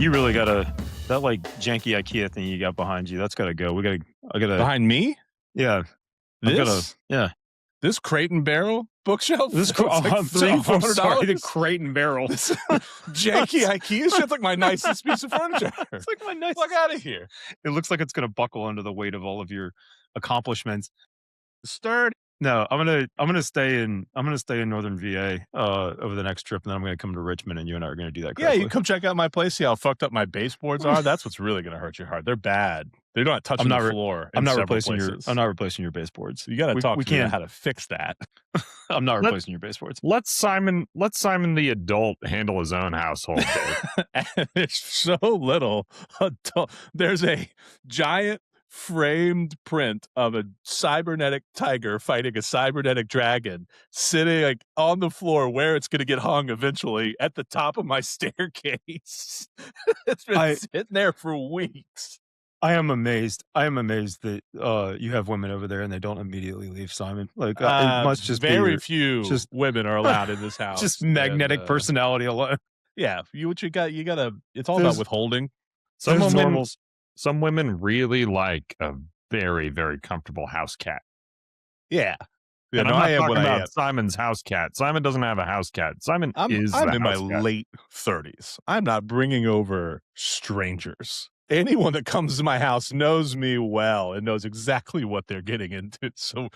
You really gotta, that like janky IKEA thing you got behind you, that's gotta go. I gotta. Behind me? Yeah. This Crate and Barrel bookshelf? This It's like $300. Sorry, the Crate and Barrel. Janky IKEA shit's like my nicest piece of furniture. It's like my nicest. Look out of here. It looks like it's gonna buckle under the weight of all of your accomplishments. Sturdy. No, I'm gonna stay in northern VA over the next trip, and then I'm gonna come to Richmond, and you and I are gonna do that. Yeah, you come check out my place, see how fucked up my baseboards are. That's what's really gonna hurt your heart. They're bad. They're not touching the floor. I'm not replacing your baseboards. You got to talk to me about how to fix that. I'm not replacing your baseboards. Let Simon the adult handle his own household. And there's so little adult. There's a giant framed print of a cybernetic tiger fighting a cybernetic dragon sitting like on the floor where it's going to get hung eventually at the top of my staircase. It's been sitting there for weeks. I am amazed that you have women over there and they don't immediately leave, Simon. Like it must just very few women are allowed in this house. Just magnetic personality alone. Yeah, you gotta. It's all about withholding. Some women really like a very, very comfortable house cat. Yeah. And I'm not talking about Simon's house cat. Simon doesn't have a house cat. I'm in my late 30s. I'm not bringing over strangers. Anyone that comes to my house knows me well and knows exactly what they're getting into. So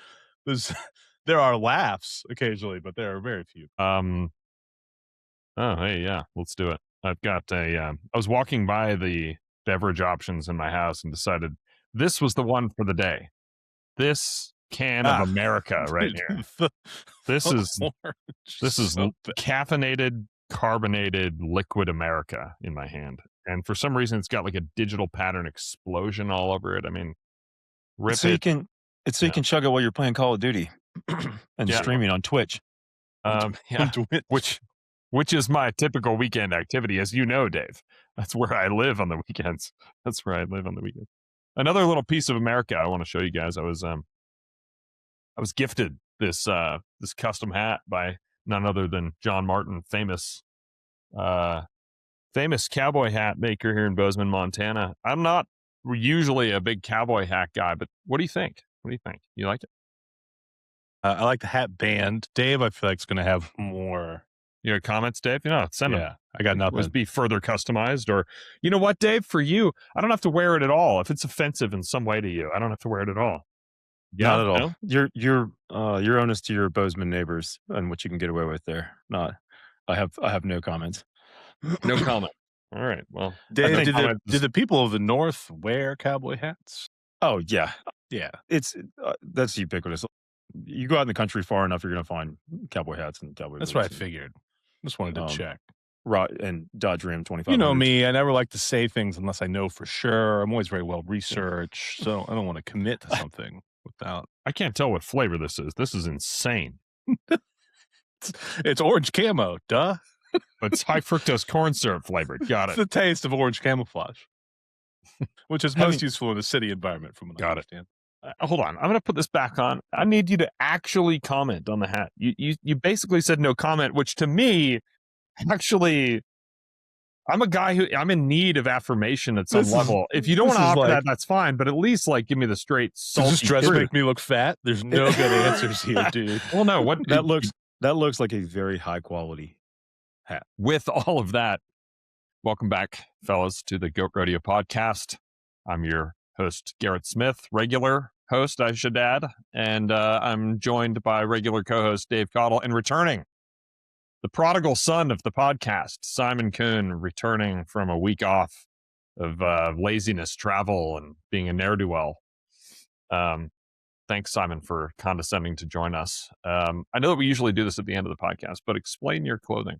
there are laughs occasionally, but there are very few. Oh, hey, yeah, let's do it. I've got I was walking by the beverage options in my house and decided this was the one for the day. This can of America right here. This is caffeinated, carbonated liquid America in my hand. And for some reason, it's got like a digital pattern explosion all over it. I mean, you can chug it while you're playing Call of Duty and streaming on Twitch. Which is my typical weekend activity, as you know, Dave. That's where I live on the weekends. Another little piece of America I want to show you guys. I was gifted this custom hat by none other than John Martin, famous cowboy hat maker here in Bozeman, Montana. I'm not usually a big cowboy hat guy, but what do you think? You like it? I like the hat band. Dave, I feel like, is going to have more. Your comments, Dave? Send them. Yeah, I got nothing. Would be further customized, or you know what, Dave? For you, I don't have to wear it at all. If it's offensive in some way to you, I don't have to wear it at all. Yeah, not at all. No? You're honest to your Bozeman neighbors and what you can get away with there. Not, I have no comments. No comment. All right. Well, Dave, did the people of the North wear cowboy hats? Oh yeah. That's ubiquitous. You go out in the country far enough, you're going to find cowboy hats and cowboy boots. That's what I figured. Just wanted to check. Right, and Dodge Ram 25. You know me, I never like to say things unless I know for sure. I'm always very well researched, so I don't want to commit to something without. I can't tell what flavor this is. This is insane. It's orange camo, duh. It's high fructose corn syrup flavored. Got it. It's the taste of orange camouflage, which is most useful in a city environment from what I understand. Hold on. I'm going to put this back on. I need you to actually comment on the hat. You basically said no comment, which to me, actually, I'm a guy I'm in need of affirmation at some level. If you don't want to offer that, that's fine. But at least give me the straight salty. Does this dress make me look fat? There's no good answers here, dude. Well, no. What that looks like a very high quality hat. With all of that, welcome back, fellas, to the Goat Rodeo Podcast. I'm your host, Garrett Smith, regular host, I should add, and I'm joined by regular co-host Dave Caudle, and returning, the prodigal son of the podcast, Simon Coon, returning from a week off of laziness, travel, and being a ne'er-do-well. Thanks, Simon, for condescending to join us. I know that we usually do this at the end of the podcast, but explain your clothing.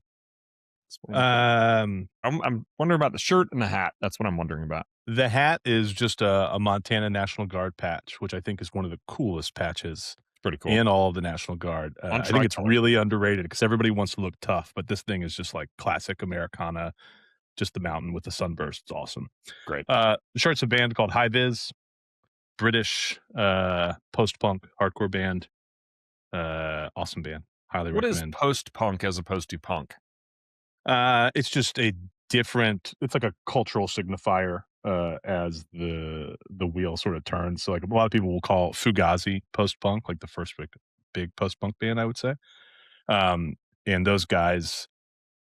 I'm wondering about the shirt and the hat. That's what I'm wondering about. The hat is just a Montana National Guard patch, which I think is one of the coolest patches. Pretty cool. In all of the National Guard. I think it's really underrated because everybody wants to look tough, but this thing is just like classic Americana, just the mountain with the sunburst. It's awesome. Great. The shirt's a band called High Vis, British post-punk hardcore band. Awesome band. Highly recommend. What is post-punk as opposed to punk? It's just a different. It's like a cultural signifier as the wheel sort of turns. So like a lot of people will call Fugazi post punk, like the first big post punk band, I would say. And those guys,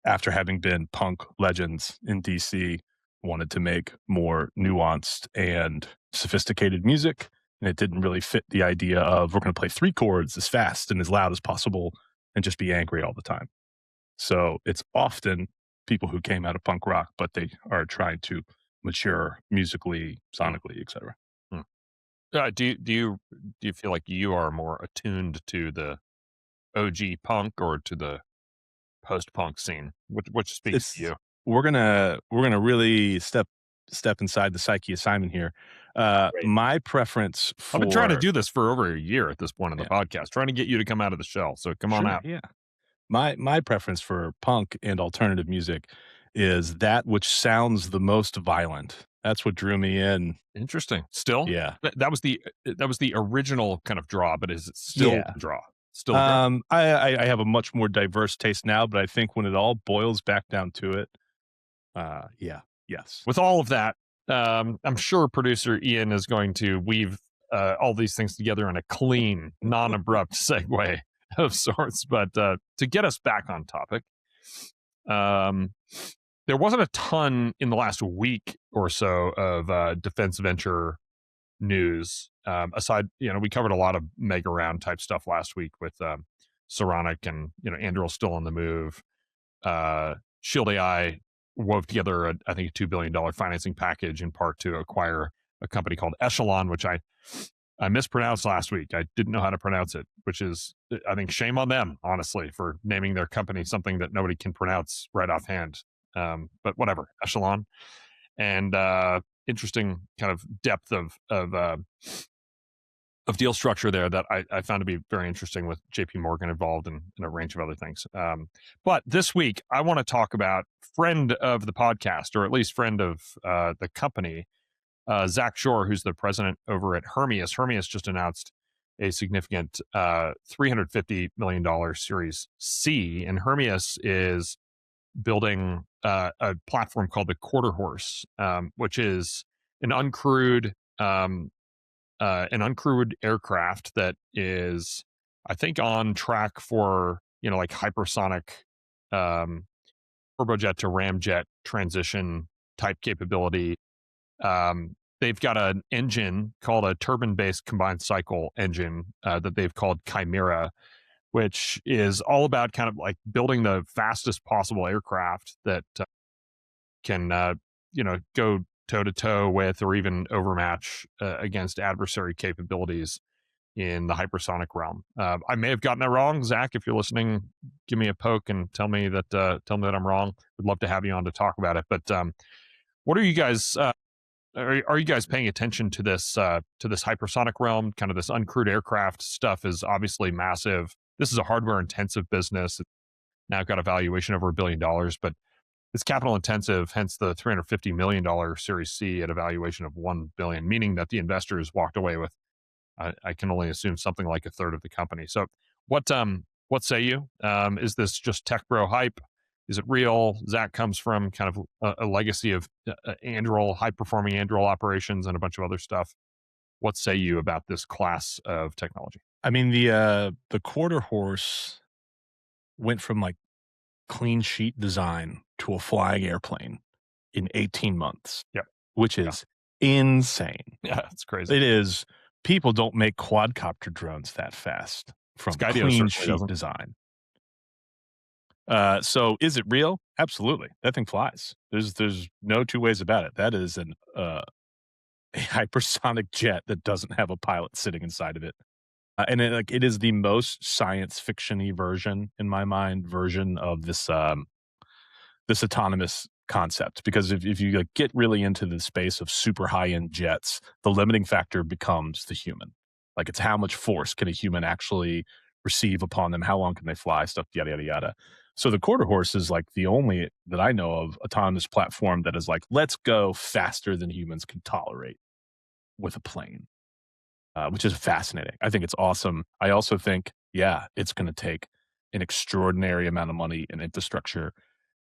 after having been punk legends in DC, wanted to make more nuanced and sophisticated music. And it didn't really fit the idea of we're going to play 3 chords as fast and as loud as possible and just be angry all the time. So it's often people who came out of punk rock, but they are trying to mature musically, sonically, etc. Do you feel like you are more attuned to the OG punk or to the post punk scene? Which speaks to you? We're gonna really step inside the psyche of Simon here. My preference for I've been trying to do this for over a year at this point in the podcast, trying to get you to come out of the shell. So come on out. Yeah. My preference for punk and alternative music is that which sounds the most violent. That's what drew me in. Interesting. Still, Yeah. That was the original kind of draw, but is it still a draw? Still, I have a much more diverse taste now, but I think when it all boils back down to it, yes. With all of that, I'm sure producer Ian is going to weave all these things together in a clean, non-abrupt segue of sorts. But to get us back on topic, there wasn't a ton in the last week or so of defense venture news. Aside, we covered a lot of mega round type stuff last week with Saronic and Anduril still on the move. Shield AI wove together I think a $2 billion financing package in part to acquire a company called Echelon, which I mispronounced last week. I didn't know how to pronounce it, which is, I think, shame on them, honestly, for naming their company something that nobody can pronounce right offhand. But whatever, Echelon. And interesting kind of depth of deal structure there that I found to be very interesting, with JP Morgan involved in a range of other things. But this week, I want to talk about friend of the podcast, or at least friend of the company, Zach Shore, who's the president over at Hermes. Hermes just announced a significant $350 million Series C, and Hermes is building a platform called the Quarter Horse, which is an uncrewed aircraft that is, I think, on track for like hypersonic turbojet to ramjet transition type capability. They've got an engine called a turbine-based combined cycle engine that they've called Chimera, which is all about kind of like building the fastest possible aircraft that can, go toe-to-toe with or even overmatch against adversary capabilities in the hypersonic realm. I may have gotten that wrong. Zach, if you're listening, give me a poke and tell me that I'm wrong. Would love to have you on to talk about it. But what are you guys... Are you guys paying attention to this hypersonic realm? Kind of this uncrewed aircraft stuff is obviously massive. This is a hardware intensive business. It's now got a valuation over $1 billion, but it's capital intensive, hence the $350 million Series C at a valuation of $1 billion, meaning that the investors walked away with, I can only assume, something like a third of the company. So what say you? Is this just tech bro hype? Is it real? Zach comes from kind of a legacy of high-performing Anduril operations and a bunch of other stuff. What say you about this class of technology? I mean, the Quarter Horse went from like clean sheet design to a flying airplane in 18 months. Yep. Which is insane. Yeah, it's crazy. It is. People don't make quadcopter drones that fast from clean sheet design. So is it real? Absolutely. That thing flies. There's no two ways about it. That is a hypersonic jet that doesn't have a pilot sitting inside of it. And it is the most science fiction-y version, in my mind, of this this autonomous concept. Because if you get really into the space of super high-end jets, the limiting factor becomes the human. Like, it's how much force can a human actually receive upon them? How long can they fly? Stuff, yada, yada, yada. So the Quarter Horse is like the only that I know of autonomous platform that is like, let's go faster than humans can tolerate with a plane, which is fascinating. I think it's awesome. I also think, it's going to take an extraordinary amount of money and infrastructure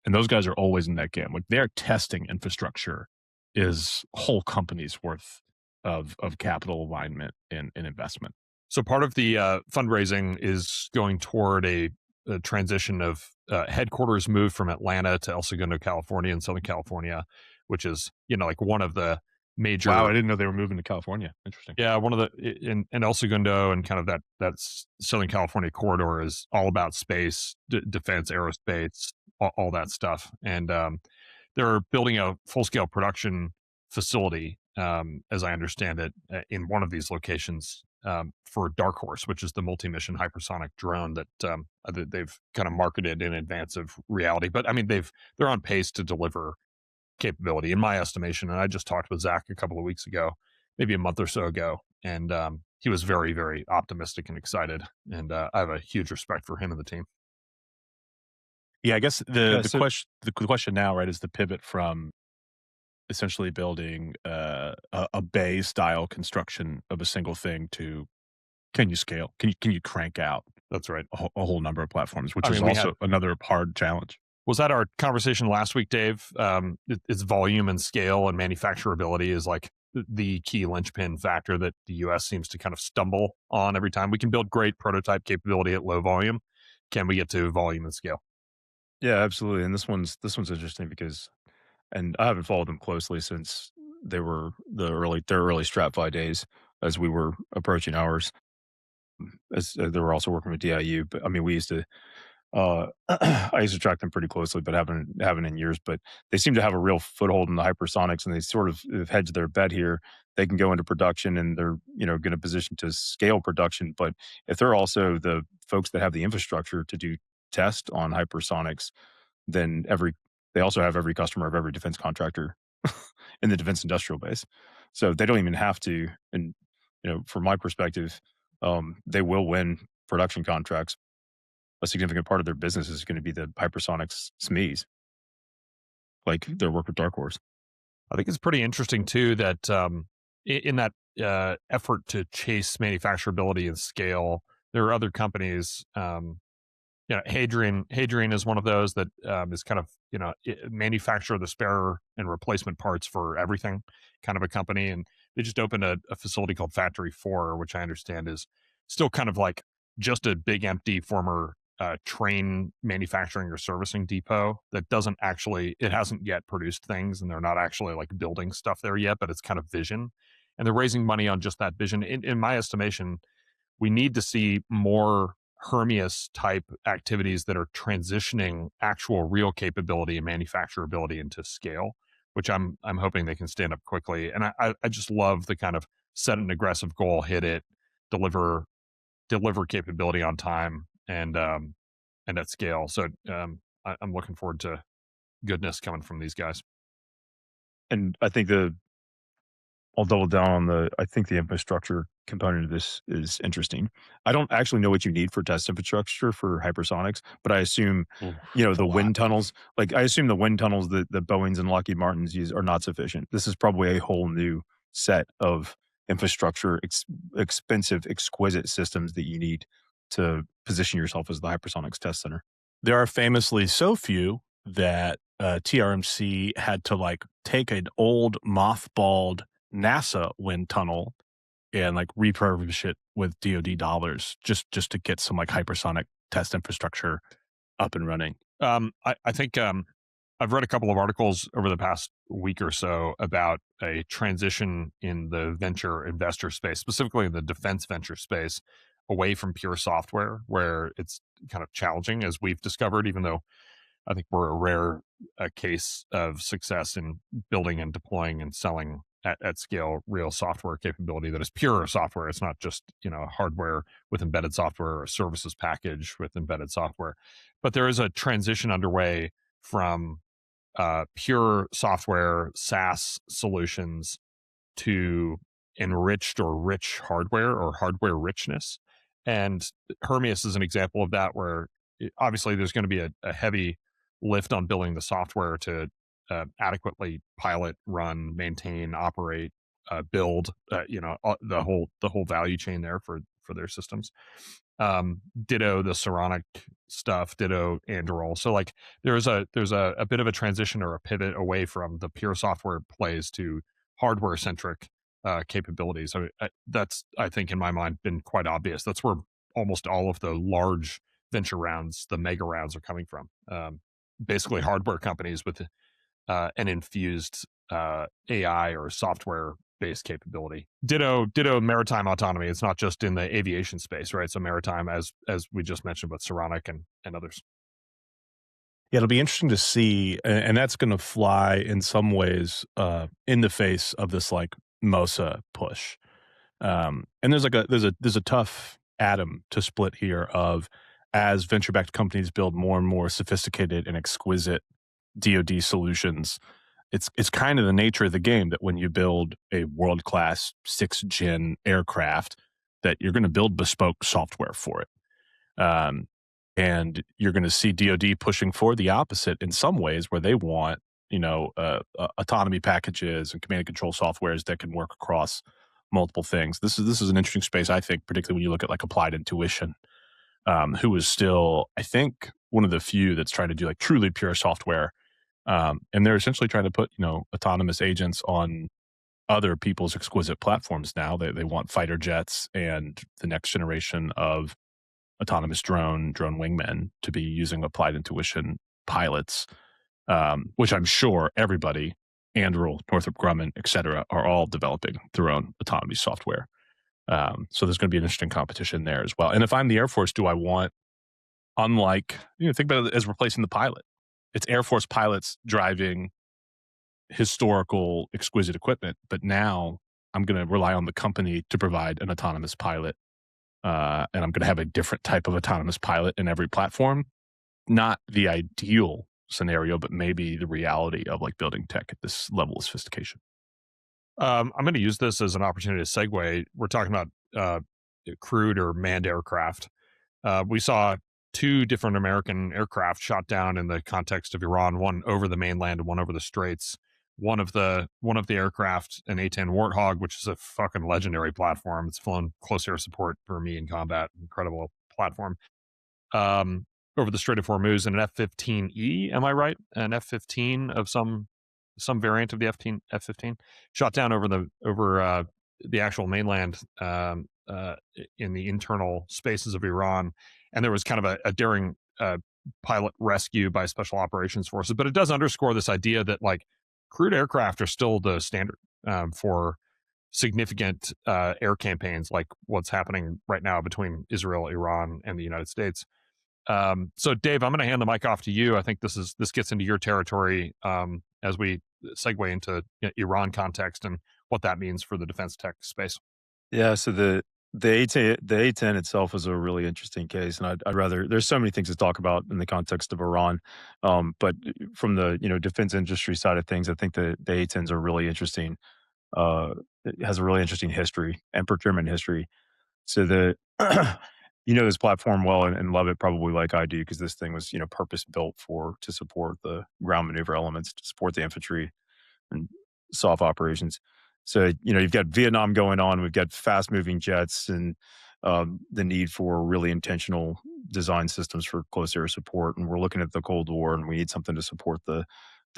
And those guys are always in that game. Like their testing infrastructure is whole companies worth of capital alignment and investment. So part of the fundraising is going toward a transition of headquarters move from Atlanta to El Segundo, California, in Southern California, which is, like one of the major. Wow, I didn't know they were moving to California. Interesting. Yeah, one of the in El Segundo and kind of that Southern California corridor is all about space, defense, aerospace, all that stuff, and they're building a full scale production facility, as I understand it, in one of these locations for Dark Horse, which is the multi-mission hypersonic drone that they've kind of marketed in advance of reality. But I mean, they're on pace to deliver capability, in my estimation. And I just talked with Zach a couple of weeks ago, maybe a month or so ago, and he was very, very optimistic and excited. And I have a huge respect for him and the team. Yeah, I guess the question now, right, is the pivot from essentially building a bay style construction of a single thing to, can you scale? Can you crank out? That's right. A whole number of platforms, which is also another hard challenge. Was that our conversation last week, Dave? It's volume and scale and manufacturability is like the key linchpin factor that the U.S. seems to kind of stumble on every time. We can build great prototype capability at low volume. Can we get to volume and scale? Yeah, absolutely. And this one's interesting because, and I haven't followed them closely since they were their early StratFi days, as we were approaching ours. As they were also working with DIU, but I mean, we used to. I used to track them pretty closely, but haven't in years. But they seem to have a real foothold in the hypersonics, and they sort of have hedged their bet here. They can go into production, and they're going to position to scale production. But if they're also the folks that have the infrastructure to do test on hypersonics, then they also have every customer of every defense contractor in the defense industrial base. So they don't even have to. And from my perspective, they will win production contracts. A significant part of their business is going to be the hypersonics SMEs, like their work with Dark Horse. I think it's pretty interesting too that in that effort to chase manufacturability and scale, there are other companies. Hadrian is one of those that is kind of manufacture the spare and replacement parts for everything kind of a company, and they just opened a facility called Factory 4, which I understand is still kind of like just a big empty former train manufacturing or servicing depot that it hasn't yet produced things, and they're not actually like building stuff there yet, but it's kind of vision, and they're raising money on just that vision. In my estimation, we need to see more Hermes type activities that are transitioning actual real capability and manufacturability into scale, which I'm hoping they can stand up quickly. And I just love the kind of set an aggressive goal, hit it, deliver capability on time and at scale. So I'm looking forward to goodness coming from these guys. And I think I'll double down on I think the infrastructure component of this is interesting. I don't actually know what you need for test infrastructure for hypersonics, but I assume, the wind tunnels, I assume the wind tunnels that the Boeings and Lockheed Martins use are not sufficient. This is probably a whole new set of infrastructure, expensive, exquisite systems that you need to position yourself as the hypersonics test center. There are famously so few that TRMC had to take an old mothballed NASA wind tunnel and refurbish it with DoD dollars just to get some hypersonic test infrastructure up and running. I think I've read a couple of articles over the past week or so about a transition in the venture investor space, specifically in the defense venture space, away from pure software, where it's kind of challenging, as we've discovered, even though I think we're a rare case of success in building and deploying and selling at scale real software capability that is pure software. It's not just hardware with embedded software or a services package with embedded software. But there is a transition underway from pure software SaaS solutions to enriched or rich hardware or hardware richness. And Hermes is an example of that, where obviously there's going to be a heavy lift on building the software to adequately pilot, run, maintain, operate, build, the whole value chain there for their systems. Ditto the Saronic stuff, ditto Anduril. So like there's a bit of a transition or a pivot away from the pure software plays to hardware centric capabilities. That's, I think, in my mind, been quite obvious. That's where almost all of the large venture rounds, the mega rounds, are coming from. Basically, hardware companies with an infused AI or software based capability. Ditto maritime autonomy. It's not just in the aviation space, right? So maritime, as we just mentioned with Saronic and others. Yeah, it'll be interesting to see, and that's going to fly in some ways in the face of this like MOSA push. And there's a tough atom to split here of, as venture-backed companies build more and more sophisticated and exquisite DoD solutions, it's kind of the nature of the game that when you build a world-class 6th-gen aircraft, that you're going to build bespoke software for it. And you're going to see DoD pushing for the opposite in some ways, where they want, autonomy packages and command and control softwares that can work across multiple things. This is an interesting space, I think, particularly when you look at like Applied Intuition, who is still, I think, one of the few that's trying to do like truly pure software. And they're essentially trying to put, autonomous agents on other people's exquisite platforms now. They want fighter jets and the next generation of autonomous drone wingmen to be using Applied Intuition pilots, which I'm sure everybody, Anduril, Northrop Grumman, et cetera, are all developing their own autonomy software. So there's going to be an interesting competition there as well. And if I'm the Air Force, do I want, unlike, think about it as replacing the pilot. It's Air Force pilots driving historical exquisite equipment, but now I'm going to rely on the company to provide an autonomous pilot. And I'm going to have a different type of autonomous pilot in every platform. Not the ideal scenario, but maybe the reality of like building tech at this level of sophistication. I'm going to use this as an opportunity to segue. We're talking about crewed or manned aircraft. We saw 2 different American aircraft shot down in the context of Iran, one over the mainland and one over the Straits. One of the aircraft, an A-10 Warthog, which is a fucking legendary platform. It's flown close air support for me in combat. Incredible platform. Over the Strait of Hormuz, and an F-15E. Am I right? An F-15 of some variant of the F-15 shot down over the actual mainland in the internal spaces of Iran. And there was kind of a daring pilot rescue by special operations forces. But it does underscore this idea that like crewed aircraft are still the standard for significant air campaigns like what's happening right now between Israel, Iran, and the United States. So Dave, I'm going to hand the mic off to you. I think this gets into your territory as we segue into Iran context and what that means for the defense tech space. Yeah, so the A-10 itself is a really interesting case, and I'd rather. There's so many things to talk about in the context of Iran, but from the defense industry side of things, I think the A-10s are really interesting. It has a really interesting history and procurement history. So this platform well and love it probably like I do, because this thing was purpose built to support the ground maneuver elements, to support the infantry and soft operations. So, you've got Vietnam going on, we've got fast moving jets, and the need for really intentional design systems for close air support. And we're looking at the Cold War, and we need something to support the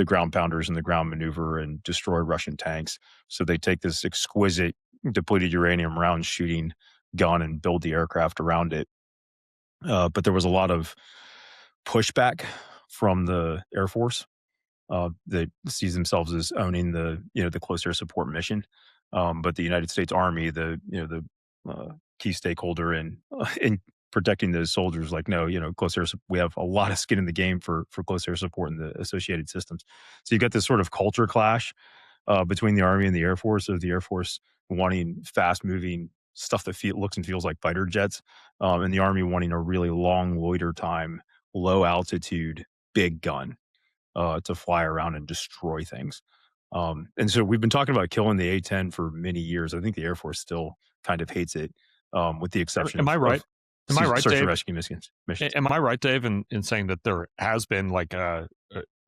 ground pounders and the ground maneuver and destroy Russian tanks. So they take this exquisite depleted uranium round shooting gun and build the aircraft around it. But there was a lot of pushback from the Air Force. They sees themselves as owning the close air support mission, but the United States Army, the key stakeholder in protecting those soldiers, like, no, close air. We have a lot of skin in the game for close air support and the associated systems. So you got this sort of culture clash between the Army and the Air Force, of the Air Force wanting fast moving stuff that looks and feels like fighter jets, and the Army wanting a really long loiter time, low altitude, big gun. To fly around and destroy things. And so we've been talking about killing the A-10 for many years. I think the Air Force still kind of hates it, with the exception Am I right? Am I right, search Dave? and rescue missions. Am I right, Dave, in saying that there has been like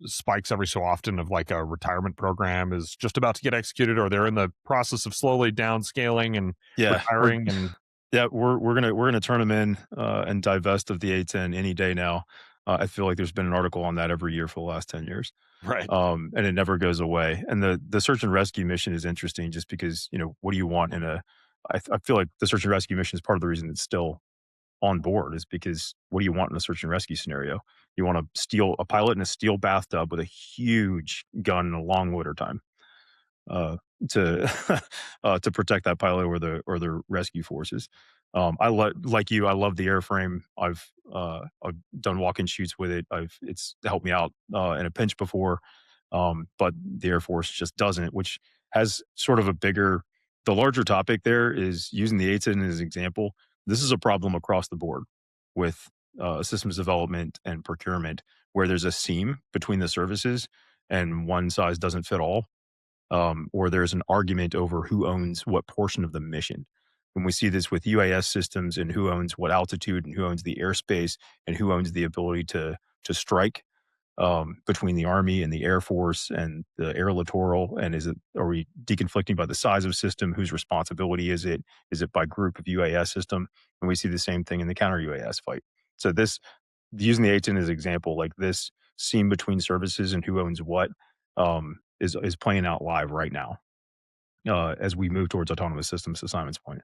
spikes every so often of like a retirement program is just about to get executed, or they're in the process of slowly downscaling and retiring? And Yeah, we're gonna turn them in and divest of the A-10 any day now. I feel like there's been an article on that every year for the last 10 years. Right. And it never goes away. And the search and rescue mission is interesting just because, what do you want in a I feel like the search and rescue mission is part of the reason it's still on board is because what do you want in a search and rescue scenario? You want to steal a pilot in a steel bathtub with a huge gun in a long winter time uh, to to protect that pilot or the rescue forces. Like you, I love the airframe. I've done walk-in shoots with it. It's helped me out in a pinch before, but the Air Force just doesn't, which has sort of the larger topic there is using the A-10 as an example. This is a problem across the board with systems development and procurement, where there's a seam between the services and one size doesn't fit all, or there's an argument over who owns what portion of the mission. And we see this with UAS systems and who owns what altitude and who owns the airspace and who owns the ability to strike, between the Army and the Air Force and the air littoral. And are we deconflicting by the size of system? Whose responsibility is it? Is it by group of UAS system? And we see the same thing in the counter UAS fight. So using the A-10 as an example, like this seam between services and who owns what, is playing out live right now as we move towards autonomous systems. To Simon's point,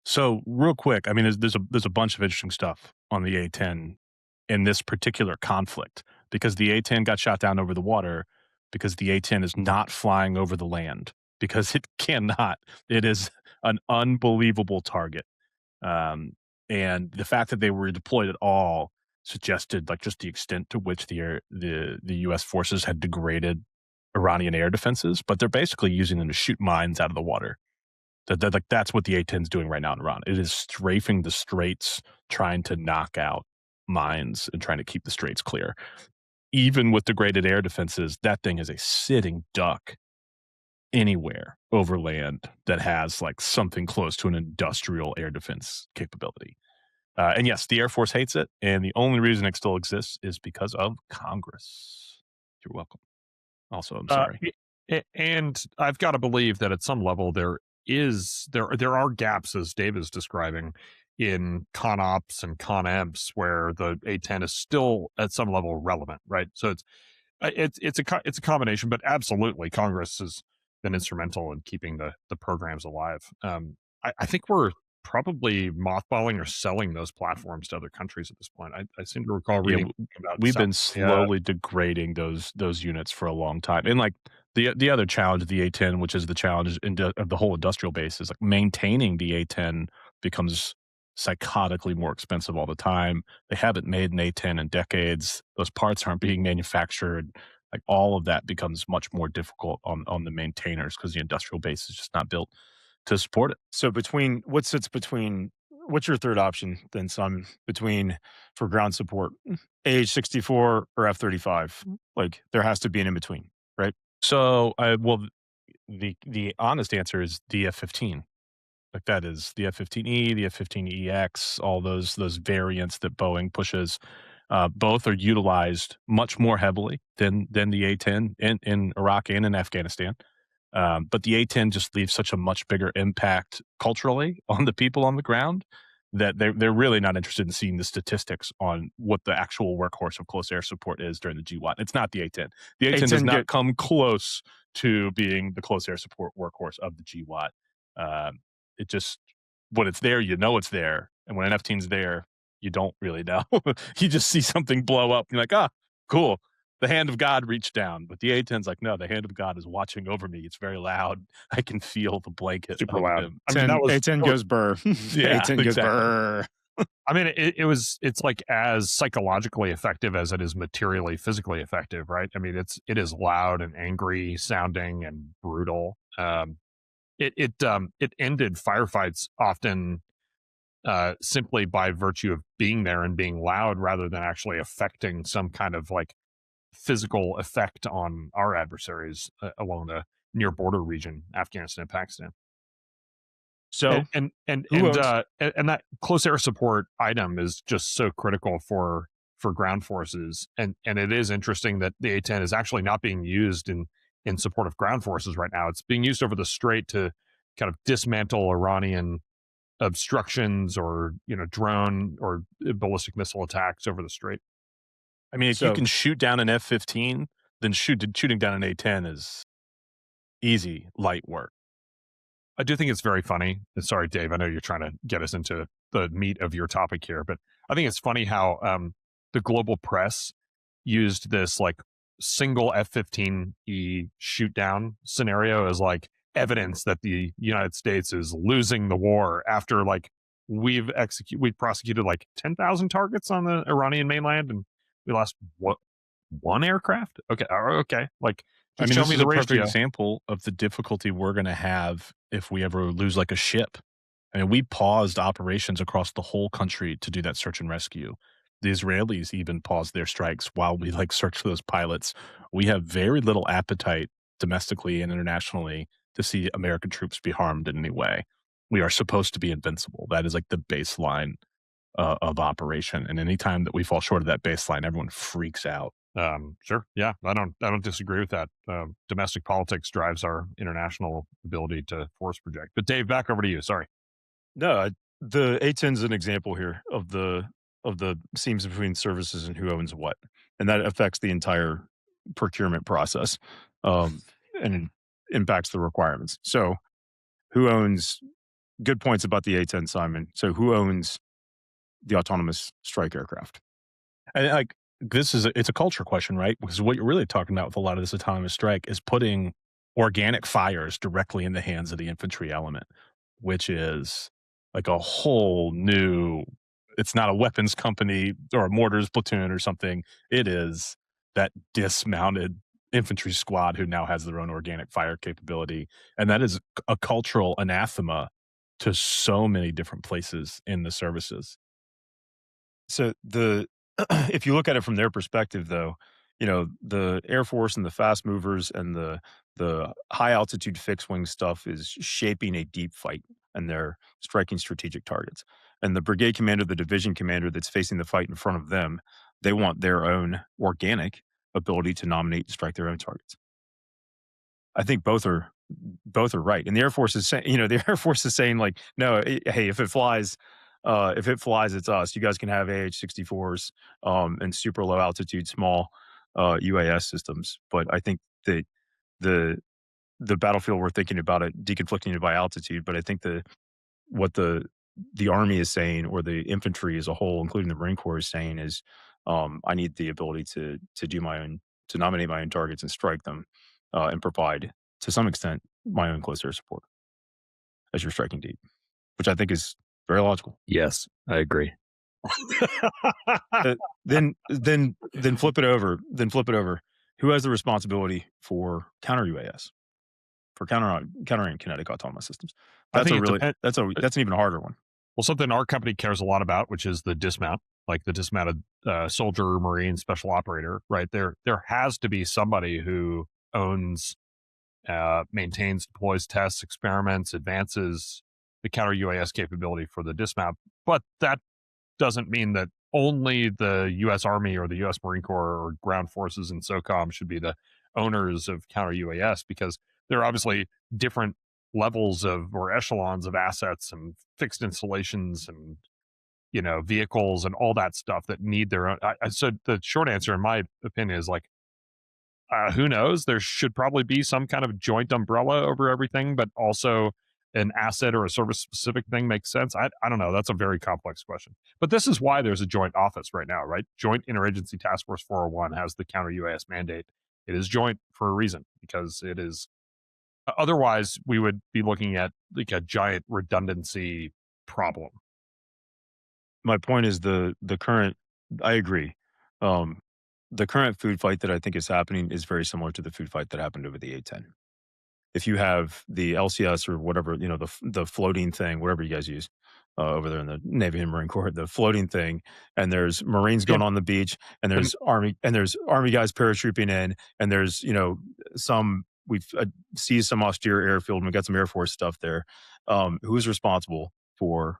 So real quick, I mean, there's a bunch of interesting stuff on the A-10 in this particular conflict because the A-10 got shot down over the water because the A-10 is not flying over the land because it cannot. It is an unbelievable target. And the fact that they were deployed at all suggested like just the extent to which the U.S. forces had degraded Iranian air defenses, but they're basically using them to shoot mines out of the water. That's what the A-10 is doing right now in Iran. It is strafing the straits, trying to knock out mines and trying to keep the straits clear. Even with degraded air defenses, that thing is a sitting duck anywhere over land that has like something close to an industrial air defense capability. And yes, the Air Force hates it, and the only reason it still exists is because of Congress. You're welcome. Also, I'm sorry. And I've got to believe that at some level there are gaps, as Dave is describing, in con ops and con emps where the A-10 is still at some level relevant, right? So it's a combination, but absolutely Congress has been instrumental in keeping the programs alive. I think we're probably mothballing or selling those platforms to other countries at this point. I seem to recall reading about we've been slowly degrading those units for a long time. And like the other challenge of the A-10, which is the challenge of the whole industrial base, is like maintaining the A-10 becomes psychotically more expensive all the time. They haven't made an A-10 in decades. Those parts aren't being manufactured. Like all of that becomes much more difficult on the maintainers because the industrial base is just not built to support it. so what's your third option then, Simon, for ground support, AH-64 or F-35? Like there has to be an in between, right? So, the honest answer is the F-15. Like that is the F-15E, the F-15EX, all those variants that Boeing pushes. Both are utilized much more heavily than the A-10 in Iraq and in Afghanistan. But the A-10 just leaves such a much bigger impact culturally on the people on the ground that they're really not interested in seeing the statistics on what the actual workhorse of close air support is during the GWAT. It's not the A-10. The A-10 does not come close to being the close air support workhorse of the GWAT. It just, when it's there, you know it's there. And when an F-15's there, you don't really know. You just see something blow up. And you're like, cool. The hand of God reached down. But the A-10's like, no, the hand of God is watching over me. It's very loud. I can feel the blanket. Super loud. Him. I mean, A-10 goes burr. Yeah, A-10 goes burr. I mean, it's like as psychologically effective as it is materially, physically effective, right? I mean, it is loud and angry sounding and brutal. It ended firefights often simply by virtue of being there and being loud rather than actually affecting some kind of like physical effect on our adversaries along the near border region, Afghanistan and Pakistan. So and that close air support item is just so critical for ground forces, and it is interesting that the A-10 is actually not being used in support of ground forces right now. It's being used over the strait to kind of dismantle Iranian obstructions or drone or ballistic missile attacks over the strait. I mean, if you So can shoot down an F-15, then shooting down an A-10 is easy, light work. I do think it's very funny. And sorry, Dave, I know you're trying to get us into the meat of your topic here, but I think it's funny how the global press used this like single F-15E shoot down scenario as like evidence that the United States is losing the war after like we've prosecuted like 10,000 targets on the Iranian mainland and we lost one aircraft. Okay, like I just mean, show this me is the a perfect ratio. example of the difficulty we're going to have if we ever lose like a ship. I mean, we paused operations across the whole country to do that search and rescue. The Israelis even paused their strikes while we like search for those pilots. We have very little appetite domestically and internationally to see American troops be harmed in any way. We are supposed to be invincible. That is like the baseline of operation. And anytime that we fall short of that baseline, everyone freaks out. Sure. Yeah. I don't disagree with that. Domestic politics drives our international ability to force project. But Dave, back over to you. Sorry. no, the A-10 is an example here of the seams between services and who owns what, and that affects the entire procurement process, and it impacts the requirements. So, who owns? Good points about the A-10, Simon. So, who owns the autonomous strike aircraft? And like it's a culture question, right? Because what you're really talking about with a lot of this autonomous strike is putting organic fires directly in the hands of the infantry element, which is like a whole new. It's not a weapons company or a mortars platoon or something. It is that dismounted infantry squad who now has their own organic fire capability, and that is a cultural anathema to so many different places in the services. So if you look at it from their perspective, though, the Air Force and the fast movers and the high altitude fixed wing stuff is shaping a deep fight, and they're striking strategic targets. And the brigade commander, the division commander that's facing the fight in front of them, they want their own organic ability to nominate and strike their own targets. I think both are right. And the Air Force is saying, the Air Force is saying like, no, hey, if it flies, it's us. You guys can have AH-64s and super low altitude, small UAS systems. But I think that the battlefield we're thinking about it deconflicting it by altitude. But I think what the Army is saying, or the infantry as a whole, including the Marine Corps, is saying is, I need the ability to do my own, to nominate my own targets and strike them, and provide to some extent my own close air support as you're striking deep, which I think is very logical. Yes, I agree. Then flip it over. Who has the responsibility for counter UAS, for countering kinetic autonomous systems? That's an even harder one. Well, something our company cares a lot about, which is the dismount, like the dismounted soldier, marine, special operator. Right there has to be somebody who owns, maintains, deploys, tests, experiments, advances the counter UAS capability for the dismount. But that doesn't mean that only the U.S. Army or the U.S. Marine Corps or ground forces and SOCOM should be the owners of counter UAS, because there are obviously different levels of, or echelons of, assets and fixed installations and vehicles and all that stuff that need their own. So the short answer, in my opinion, is like, who knows? There should probably be some kind of joint umbrella over everything, but also an asset or a service specific thing makes sense. I don't know. That's a very complex question. But this is why there's a joint office right now, right? Joint Interagency Task Force 401 has the counter UAS mandate. It is joint for a reason, because it is, otherwise we would be looking at like a giant redundancy problem. My point is the current, I agree. The current food fight that I think is happening is very similar to the food fight that happened over the A-10. If you have the LCS or whatever, the floating thing, whatever you guys use over there in the Navy and Marine Corps, the floating thing, and there's Marines going on the beach, and there's Army guys paratrooping in, and there's we've seized some austere airfield, and we got some Air Force stuff there. Who is responsible for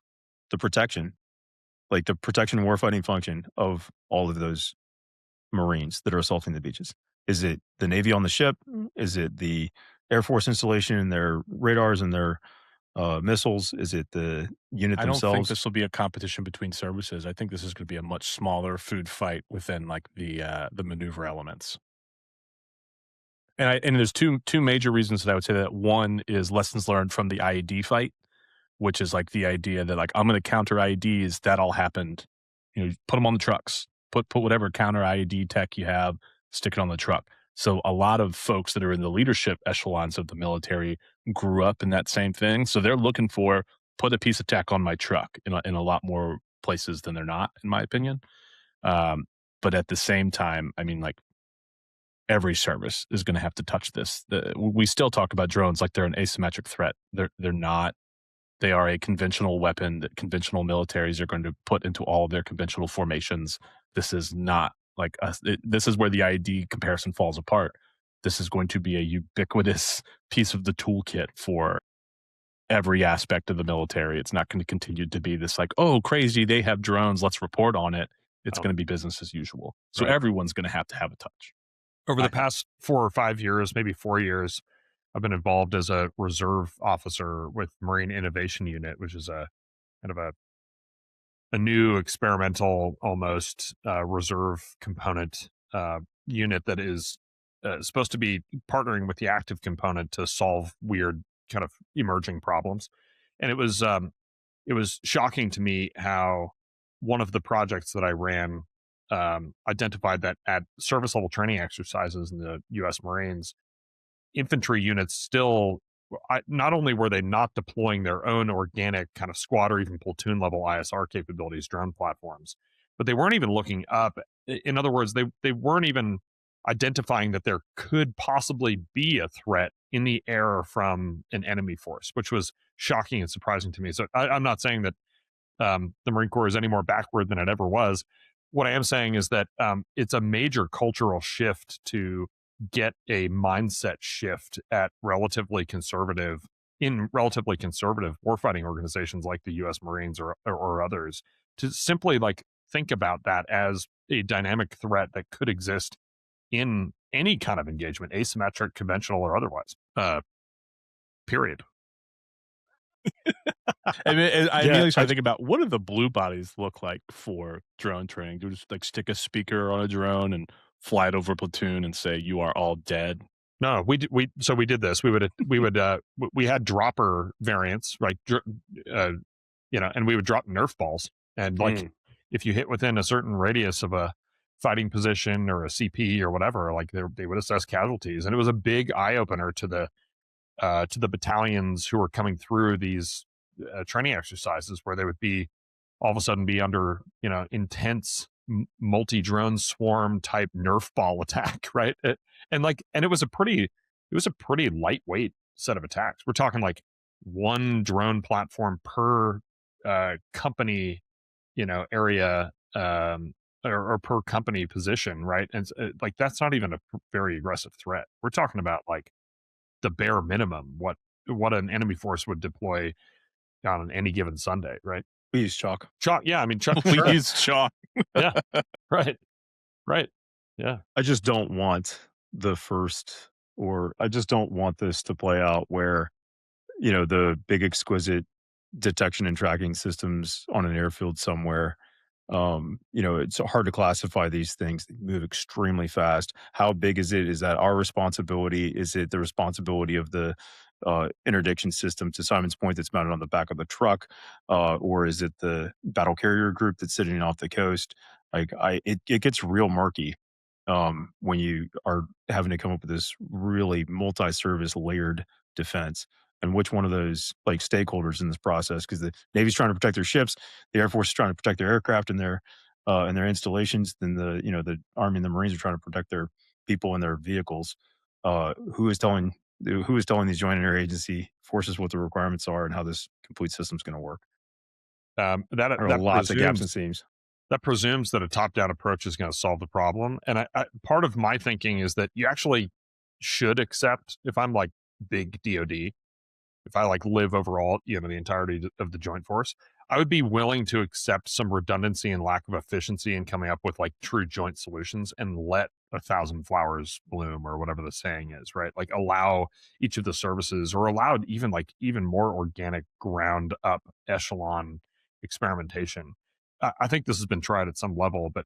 the protection, like the protection and warfighting function of all of those Marines that are assaulting the beaches? Is it the Navy on the ship? Is it the Air Force installation and their radars and their missiles? Is it the unit I don't think themselves? this will be a competition between services. I think this is going to be a much smaller food fight within like the maneuver elements. And there's two major reasons that I would say that. One is lessons learned from the IED fight, which is like the idea that like I'm going to counter IEDs. That all happened. Put them on the trucks. Put whatever counter IED tech you have, stick it on the truck. So a lot of folks that are in the leadership echelons of the military grew up in that same thing. So they're looking for put a piece of tech on my truck in a lot more places than they're not, in my opinion. But at the same time, I mean, like every service is going to have to touch this. We still talk about drones like they're an asymmetric threat. They're not. They are a conventional weapon that conventional militaries are going to put into all of their conventional formations. This is not like us. This is where the ID comparison falls apart. This is going to be a ubiquitous piece of the toolkit for every aspect of the military. It's not going to continue to be this like, oh, crazy, they have drones, let's report on it. It's going to be business as usual. So everyone's going to have a touch. Over the past 4 or 5 years, maybe 4 years, I've been involved as a reserve officer with Marine Innovation Unit, which is a kind of a new experimental almost reserve component unit that is supposed to be partnering with the active component to solve weird kind of emerging problems. And it was shocking to me how one of the projects that I ran identified that at service level training exercises in the U.S. Marines, infantry units still, not only were they not deploying their own organic kind of squad or even platoon level ISR capabilities, drone platforms, but they weren't even looking up. In other words, they weren't even identifying that there could possibly be a threat in the air from an enemy force, which was shocking and surprising to me. So I'm not saying that the Marine Corps is any more backward than it ever was. What I am saying is that it's a major cultural shift to get a mindset shift at relatively conservative warfighting organizations like the U.S. Marines or others to simply like think about that as a dynamic threat that could exist in any kind of engagement, asymmetric, conventional, or otherwise. Period. I mean, I immediately started thinking about what do the blue bodies look like for drone training? Do we just like stick a speaker on a drone and fly it over a platoon and say you are all dead? No, we did this. We had dropper variants, right? And we would drop Nerf balls, and like if you hit within a certain radius of a fighting position or a CP or whatever, like they would assess casualties, and it was a big eye opener to the battalions who were coming through these training exercises where they would be all of a sudden be under intense multi-drone swarm type Nerf ball attack, right? And it was a pretty lightweight set of attacks. We're talking like one drone platform per company, area, or per company position, right? And like that's not even a very aggressive threat. We're talking about like the bare minimum what an enemy force would deploy on any given Sunday, right? We use chalk. Chalk, yeah. I mean, chalk. We use chalk. Yeah, right. Yeah. I just don't want I just don't want this to play out where, the big exquisite detection and tracking systems on an airfield somewhere. It's hard to classify these things. They move extremely fast. How big is it? Is that our responsibility? Is it the responsibility of the interdiction system, to Simon's point, that's mounted on the back of the truck? Or is it the battle carrier group that's sitting off the coast? Like it gets real murky when you are having to come up with this really multi-service layered defense. And which one of those like stakeholders in this process? Because the Navy's trying to protect their ships, the Air Force is trying to protect their aircraft and their installations. Then the Army and the Marines are trying to protect their people and their vehicles. Who is telling these joint interagency forces what the requirements are and how this complete system is going to work? That lots of gaps and seams. That presumes that a top-down approach is going to solve the problem. And I part of my thinking is that you actually should accept, if I'm like big DoD, if I like live overall, the entirety of the joint force, I would be willing to accept some redundancy and lack of efficiency in coming up with like true joint solutions and let 1,000 flowers bloom or whatever the saying is, right? Like allow each of the services or allowed even like even more organic ground up echelon experimentation. I think this has been tried at some level, but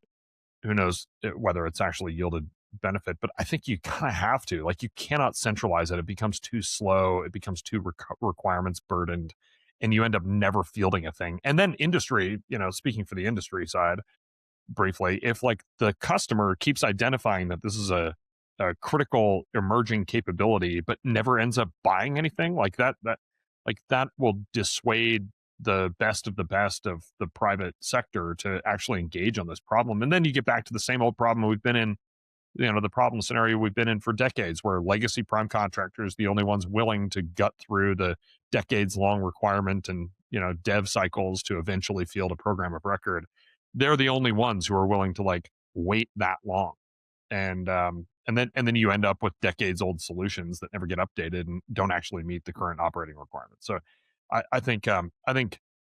who knows whether it's actually yielded benefit. But I think you kind of have to, like, you cannot centralize it. It becomes too slow. It becomes too requirements burdened, and you end up never fielding a thing. And then industry, speaking for the industry side briefly, if like the customer keeps identifying that this is a critical emerging capability, but never ends up buying anything like that will dissuade the best of the private sector to actually engage on this problem. And then you get back to the same old problem we've been in, the problem scenario we've been in for decades, where legacy prime contractors, the only ones willing to gut through the decades long requirement and, dev cycles to eventually field a program of record. They're the only ones who are willing to like wait that long. And then you end up with decades old solutions that never get updated and don't actually meet the current operating requirements. So I think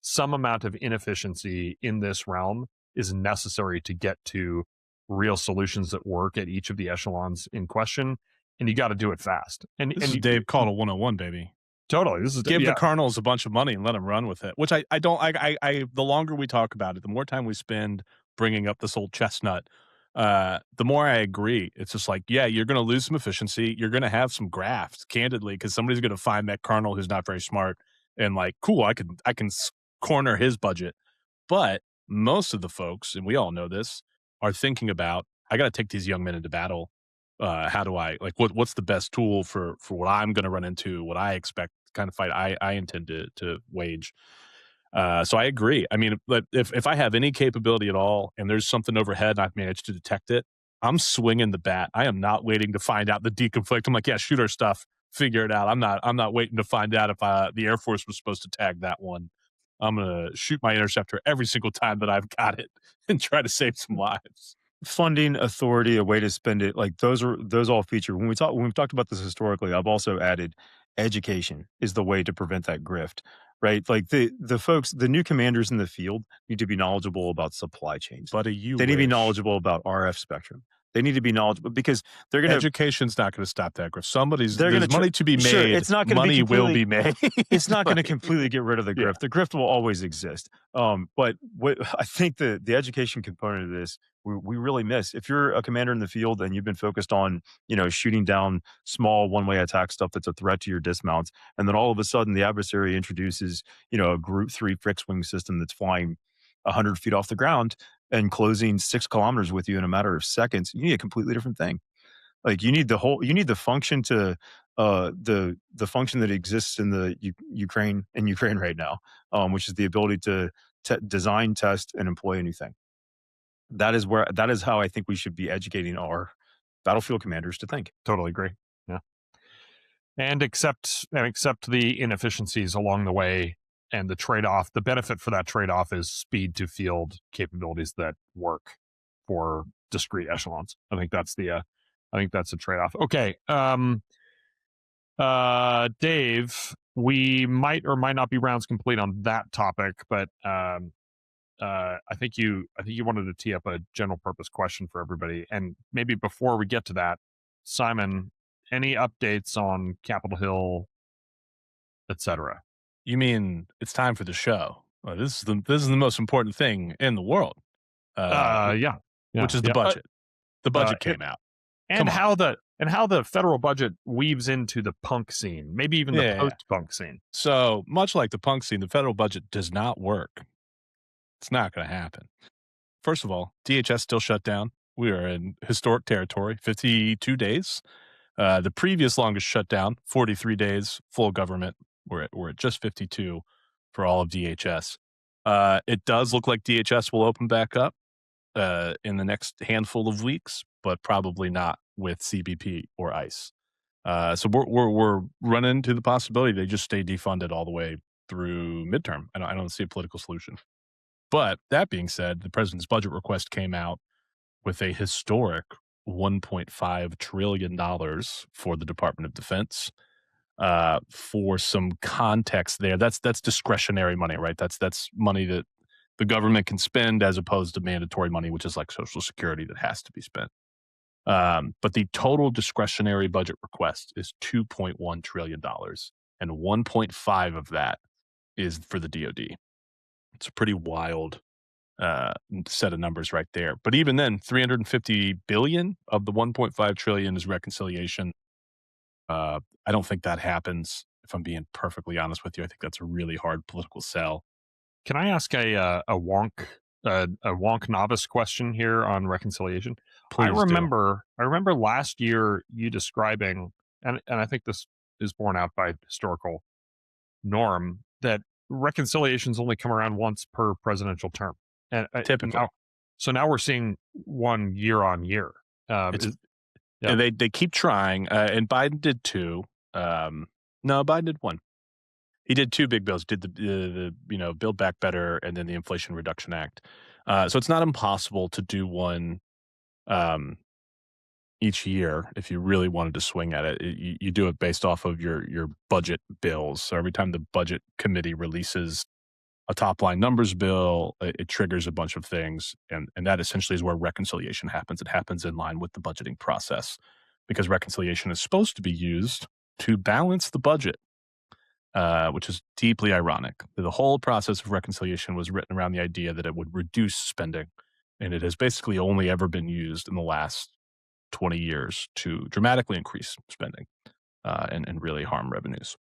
some amount of inefficiency in this realm is necessary to get to real solutions that work at each of the echelons in question, and you got to do it fast. And this is Dave Caudle 101, baby. Totally. This is give the colonels a bunch of money and let them run with it. Which I don't. The longer we talk about it, the more time we spend bringing up this old chestnut, the more I agree. It's just like, yeah, you're going to lose some efficiency. You're going to have some graft, candidly, because somebody's going to find that colonel who's not very smart and like, cool, I can corner his budget. But most of the folks, and we all know this, are thinking about, I got to take these young men into battle. How do I what's the best tool for what I'm going to run into, what I expect kind of fight I intend to wage. So I agree. I mean, if I have any capability at all and there's something overhead and I've managed to detect it, I'm swinging the bat. I am not waiting to find out the deconflict. I'm like, yeah, shoot our stuff, figure it out. I'm not waiting to find out if the Air Force was supposed to tag that one. I'm going to shoot my interceptor every single time that I've got it and try to save some lives. Funding, authority, a way to spend it, like those all feature. When we've talked about this historically, I've also added education is the way to prevent that grift, right? Like the folks, the new commanders in the field need to be knowledgeable about supply chains. They need to be knowledgeable about RF spectrum. They need to be knowledgeable because they're going to. Education's not going to stop that grift. There's money to be made. Sure, it's not going to money will be made. It's not going to completely get rid of the grift. Yeah. The grift will always exist. But what I think the education component of this we really miss. If you're a commander in the field and you've been focused on shooting down small one-way attack stuff that's a threat to your dismounts, and then all of a sudden the adversary introduces a Group 3 fixed-wing system that's flying 100 feet off the ground and closing 6 kilometers with you in a matter of seconds, you need a completely different thing. Like you need the function to the function that exists in the Ukraine right now, which is the ability to design, test, and employ a new thing. That is how I think we should be educating our battlefield commanders to think. Totally agree. Yeah. And accept the inefficiencies along the way. And the trade-off, the benefit for that trade-off is speed to field capabilities that work for discrete echelons. I think that's a trade-off. Okay. Dave, we might or might not be rounds complete on that topic, but I think you wanted to tee up a general purpose question for everybody. And maybe before we get to that, Simon, any updates on Capitol Hill, etc.? You mean it's time for the show? Well, this is the most important thing in the world. Yeah. Which is the budget. The budget came out, and how the federal budget weaves into the punk scene, maybe even the post-punk scene. So much like the punk scene, the federal budget does not work. It's not going to happen. First of all, DHS still shut down. We are in historic territory. 52 days. The previous longest shutdown, 43 days, full government. We're at just 52 for all of DHS. It does look like DHS will open back up in the next handful of weeks, but probably not with CBP or ICE. So we're running into the possibility they just stay defunded all the way through midterm. I don't see a political solution. But that being said, the president's budget request came out with a historic $1.5 trillion for the Department of Defense. For some context there, that's discretionary money, right? That's money that the government can spend as opposed to mandatory money, which is like Social Security that has to be spent. But the total discretionary budget request is $2.1 trillion, and 1.5 of that is for the DoD. It's a pretty wild set of numbers right there. But even then, 350 billion of the 1.5 trillion is reconciliation. I don't think that happens. If I'm being perfectly honest with you, I think that's a really hard political sell. Can I ask a wonk novice question here on reconciliation? Please I do. remember last year you describing, and I think this is borne out by historical norm, that reconciliations only come around once per presidential term. And Typically. now we're seeing one year on year. And they keep trying, and Biden did two. No, Biden did one. He did two big bills. Did the Build Back Better and then the Inflation Reduction Act. So it's not impossible to do one each year if you really wanted to swing at it. You do it based off of your budget bills. So every time the budget committee releases a top line numbers bill, it triggers a bunch of things. And that essentially is where reconciliation happens. It happens in line with the budgeting process because reconciliation is supposed to be used to balance the budget, which is deeply ironic. The whole process of reconciliation was written around the idea that it would reduce spending. And it has basically only ever been used in the last 20 years to dramatically increase spending and really harm revenues.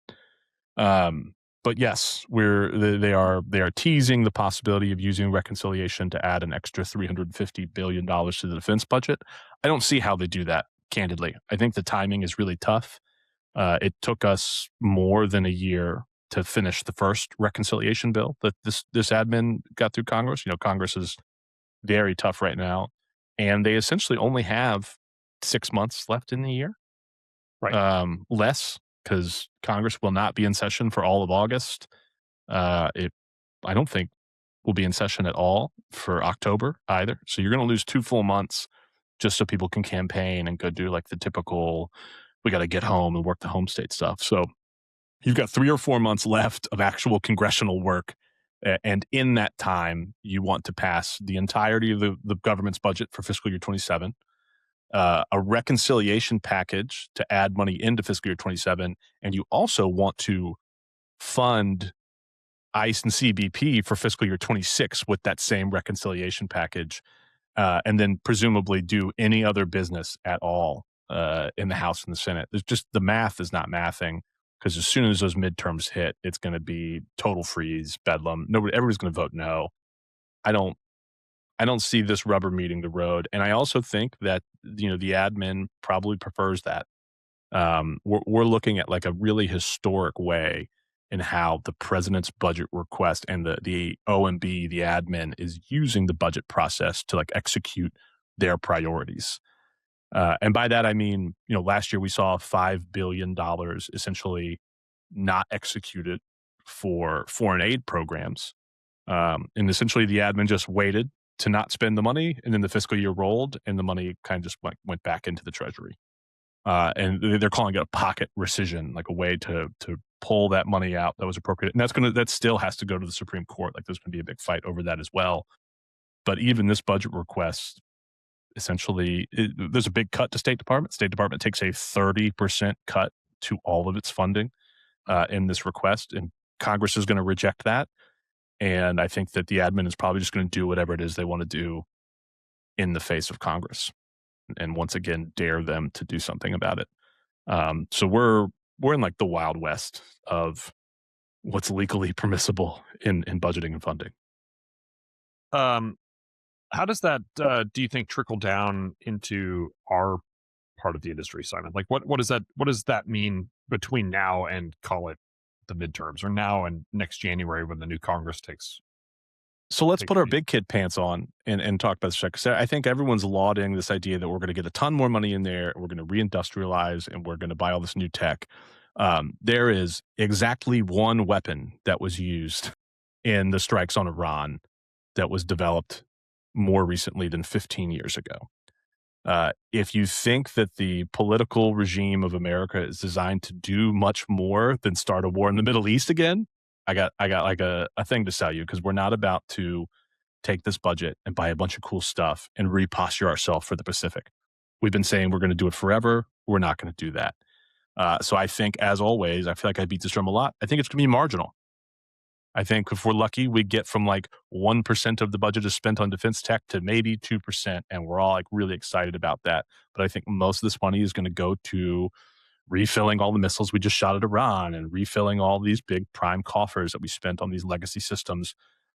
But yes, they are teasing the possibility of using reconciliation to add an extra $350 billion to the defense budget. I don't see how they do that, candidly. I think the timing is really tough. It took us more than a year to finish the first reconciliation bill that this admin got through Congress. Congress is very tough right now, and they essentially only have 6 months left in the year. Right. Less, because Congress will not be in session for all of August. I don't think will be in session at all for October either. So you're going to lose 2 full months just so people can campaign and go do like the typical, we got to get home and work the home state stuff. So you've got 3 or 4 months left of actual congressional work. And in that time, you want to pass the entirety of the government's budget for fiscal year 27, a reconciliation package to add money into fiscal year 27, and you also want to fund ICE and CBP for fiscal year 26 with that same reconciliation package, and then presumably do any other business at all in the House and the Senate. There's just the math is not mathing, because as soon as those midterms hit, it's going to be total freeze, bedlam. Everybody's going to vote no. I don't see this rubber meeting the road. And I also think that, the admin probably prefers that. We're looking at like a really historic way in how the president's budget request and the OMB, the admin, is using the budget process to like execute their priorities. And by that, I mean, last year we saw $5 billion essentially not executed for foreign aid programs. And essentially the admin just waited to not spend the money, and then the fiscal year rolled and the money kind of just went back into the treasury. And they're calling it a pocket rescission, like a way to pull that money out that was appropriate. And that still has to go to the Supreme Court. Like there's going to be a big fight over that as well. But even this budget request, essentially, there's a big cut to State Department. State Department takes a 30% cut to all of its funding in this request, and Congress is going to reject that. And I think that the admin is probably just going to do whatever it is they want to do in the face of Congress, and once again dare them to do something about it. So we're in like the Wild West of what's legally permissible in budgeting and funding. How does that, do you think, trickle down into our part of the industry, Simon? Like, what does that mean between now and, call it, the midterms, or now and next January when the new Congress takes? So let's put our big kid pants on and talk about this. Because I think everyone's lauding this idea that we're going to get a ton more money in there, we're going to reindustrialize, and we're going to buy all this new tech. There is exactly one weapon that was used in the strikes on Iran that was developed more recently than 15 years ago. If you think that the political regime of America is designed to do much more than start a war in the Middle East again, I got like a thing to sell you, because we're not about to take this budget and buy a bunch of cool stuff and reposture ourselves for the Pacific. We've been saying we're going to do it forever. We're not going to do that. So I think, as always, I feel like I beat this drum a lot. I think it's going to be marginal. I think if we're lucky, we get from like 1% of the budget is spent on defense tech to maybe 2%. And we're all like really excited about that. But I think most of this money is going to go to refilling all the missiles we just shot at Iran and refilling all these big prime coffers that we spent on these legacy systems,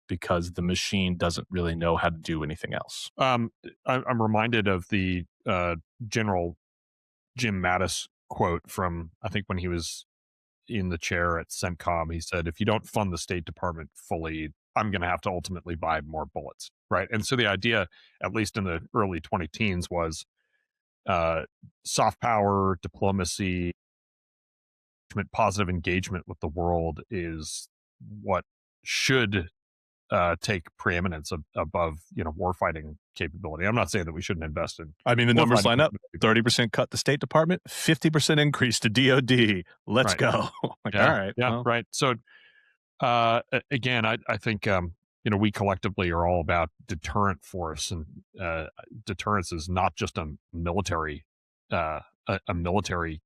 because the machine doesn't really know how to do anything else. I'm reminded of the General Jim Mattis quote from, I think, when he was in the chair at CENTCOM. He said, if you don't fund the State Department fully, I'm going to have to ultimately buy more bullets, right? And so the idea, at least in the early 2010s, was soft power, diplomacy, positive engagement with the world is what should take preeminence above, warfighting capability. I'm not saying that we shouldn't invest in. I mean, the numbers line up: 30% cut to State Department, 50% increase to DoD. Let's go. Like, yeah, all right, yeah, well. right. So again, I think we collectively are all about deterrent force, and deterrence is not just a military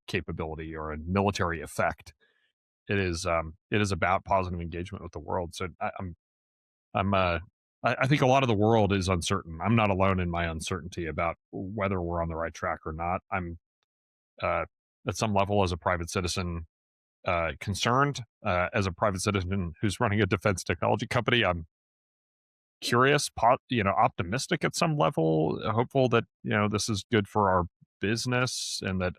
capability or a military effect. It is about positive engagement with the world. So I think a lot of the world is uncertain. I'm not alone in my uncertainty about whether we're on the right track or not. I'm at some level, as a private citizen, concerned. As a private citizen who's running a defense technology company, I'm curious, optimistic at some level, hopeful that this is good for our business, and that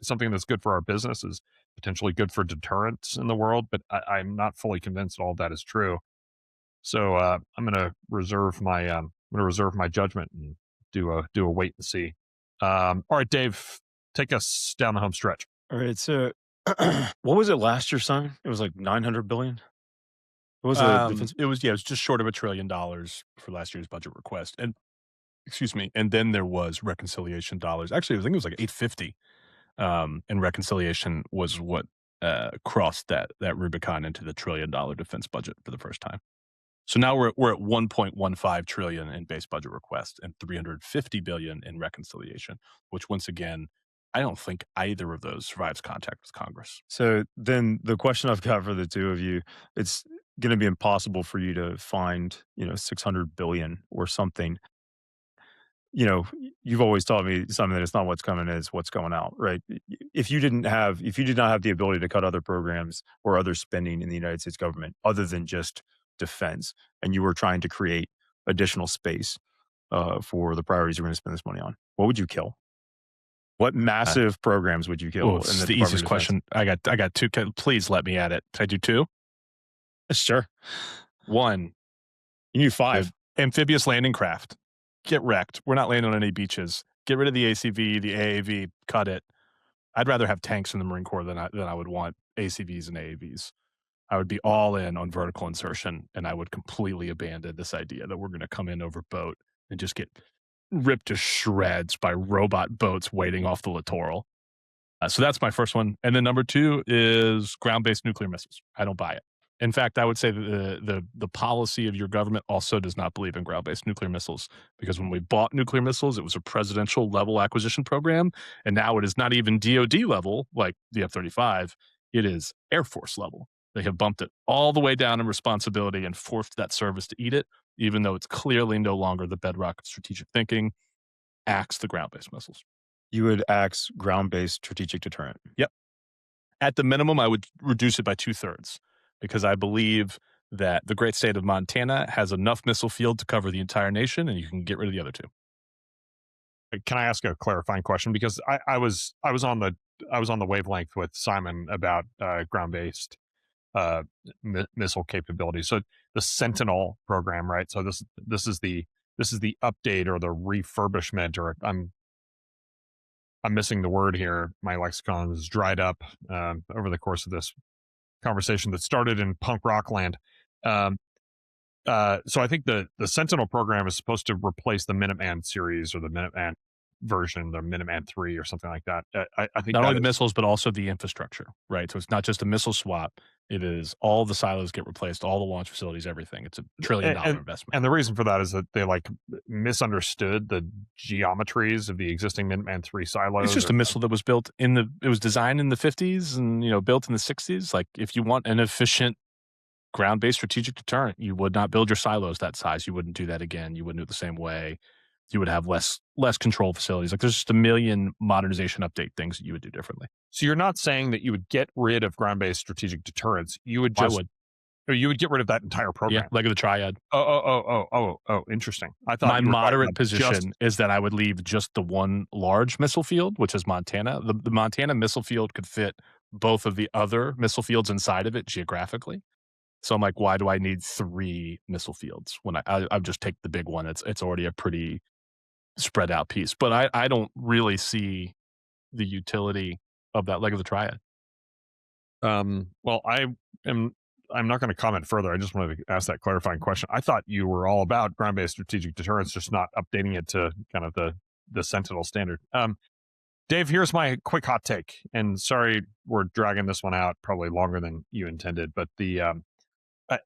something that's good for our business is potentially good for deterrence in the world. But I'm not fully convinced all of that is true. So I'm going to reserve my judgment and do a wait and see. All right, Dave, take us down the home stretch. All right, so what was it last year, Simon? It was like 900 billion. What was the defense? It was just short of $1 trillion for last year's budget request, and excuse me, and then there was reconciliation dollars. Actually, I think it was like 850. And reconciliation was what crossed that Rubicon into the $1 trillion defense budget for the first time. So now we're at 1.15 trillion in base budget request and 350 billion in reconciliation, which, once again, I don't think either of those survives contact with Congress. So then the question I've got for the two of you, it's going to be impossible for you to find, 600 billion or something. You've always taught me something, that it's not what's coming, it's what's going out, right? If you did not have the ability to cut other programs or other spending in the United States government other than just defense, and you were trying to create additional space for the priorities you're going to spend this money on, what would you kill? What massive programs would you kill? It's the easiest question. I got two. Please let me at it. Can I do two? Sure. One. You need 5. Amphibious landing craft. Get wrecked. We're not landing on any beaches. Get rid of the ACV, the AAV. Cut it. I'd rather have tanks in the Marine Corps than I would want ACVs and AAVs. I would be all in on vertical insertion, and I would completely abandon this idea that we're going to come in over boat and just get ripped to shreds by robot boats waiting off the littoral. So that's my first one. And then number 2 is ground-based nuclear missiles. I don't buy it. In fact, I would say that the policy of your government also does not believe in ground-based nuclear missiles, because when we bought nuclear missiles, it was a presidential level acquisition program, and now it is not even DoD level like the F-35. It is Air Force level. They have bumped it all the way down in responsibility and forced that service to eat it, even though it's clearly no longer the bedrock of strategic thinking. Axe the ground-based missiles. You would axe ground-based strategic deterrent. Yep. At the minimum, I would reduce it by 2/3, because I believe that the great state of Montana has enough missile field to cover the entire nation, and you can get rid of the other 2. Can I ask a clarifying question? Because I was on the wavelength with Simon about ground-based missile capability. So the Sentinel program, right? So this is the update or the refurbishment, or I'm missing the word here. My lexicon is dried up over the course of this conversation that started in punk rock land. So I think the Sentinel program is supposed to replace the Minuteman series or the Minuteman version, the Minuteman 3 or something like that. I think Not that only the is, missiles, but also the infrastructure, right? So it's not just a missile swap. It is all the silos get replaced, all the launch facilities, everything. It's $1 trillion investment. and the reason for that is that they like misunderstood the geometries of the existing Minuteman 3 silos. It's just a missile that was built it was designed in the 50s and, built in the 60s. Like, if you want an efficient ground-based strategic deterrent, you would not build your silos that size. You wouldn't do that again. You wouldn't do it the same way. You would have less control facilities. Like, there's just a million modernization update things that you would do differently. So you're not saying that you would get rid of ground-based strategic deterrence. You would just, or you would get rid of that entire program. Yeah, like the triad. Oh, interesting. I thought my moderate position is that I would leave just the one large missile field, which is Montana. The Montana missile field could fit both of the other missile fields inside of it geographically. So I'm like, why do I need 3 missile fields when I just take the big one? It's already a pretty spread out piece. But I don't really see the utility of that leg of the triad. Well, I'm not going to comment further. I just wanted to ask that clarifying question. I thought you were all about ground-based strategic deterrence, just not updating it to kind of the Sentinel standard. Dave, here's my quick hot take. And sorry, we're dragging this one out probably longer than you intended, but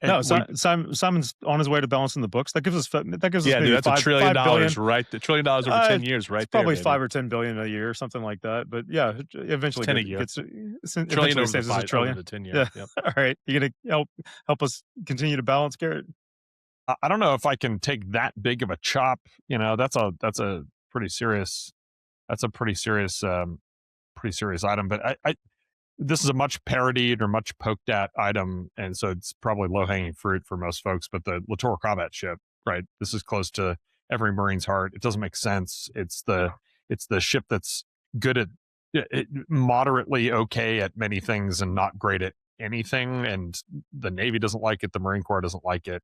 Simon's on his way to balancing the books. That gives us that's $1 trillion, right? $1 trillion over 10 years, right? Probably 5 or 10 billion a year, something like that. But yeah, eventually 10 a year. Trillion over saves us $1 trillion. Over the 10 years. Yeah. Yep. All right, you gonna help us continue to balance, Garrett? I don't know if I can take that big of a chop. That's a pretty serious. That's a pretty serious item. But this is a much parodied or much poked at item, and so it's probably low hanging fruit for most folks. But the Littoral Combat Ship, right? This is close to every Marine's heart. It doesn't make sense. It's the ship that's good at moderately okay at many things and not great at anything. And the Navy doesn't like it. The Marine Corps doesn't like it.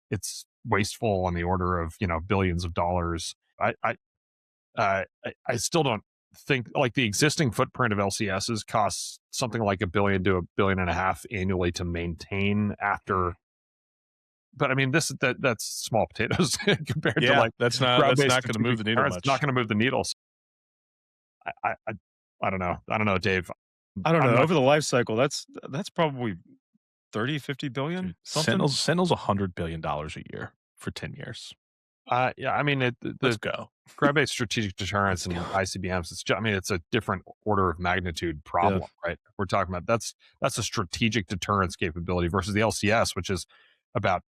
It's wasteful on the order of billions of dollars. I still don't think, like, the existing footprint of LCSs costs something like $1 billion to $1.5 billion annually to maintain after. But I mean, that's small potatoes compared to like that's not going to move the needle much. It's not going to move the needles. I don't know. I don't know, Dave. I don't know. Over the life cycle, that's probably 30, 50 billion. Sentinel's $100 billion a year for 10 years. Yeah, I mean, let's go. Ground-based strategic deterrence and ICBMs. It's a different order of magnitude problem, right? We're talking about that's a strategic deterrence capability versus the LCS, which is about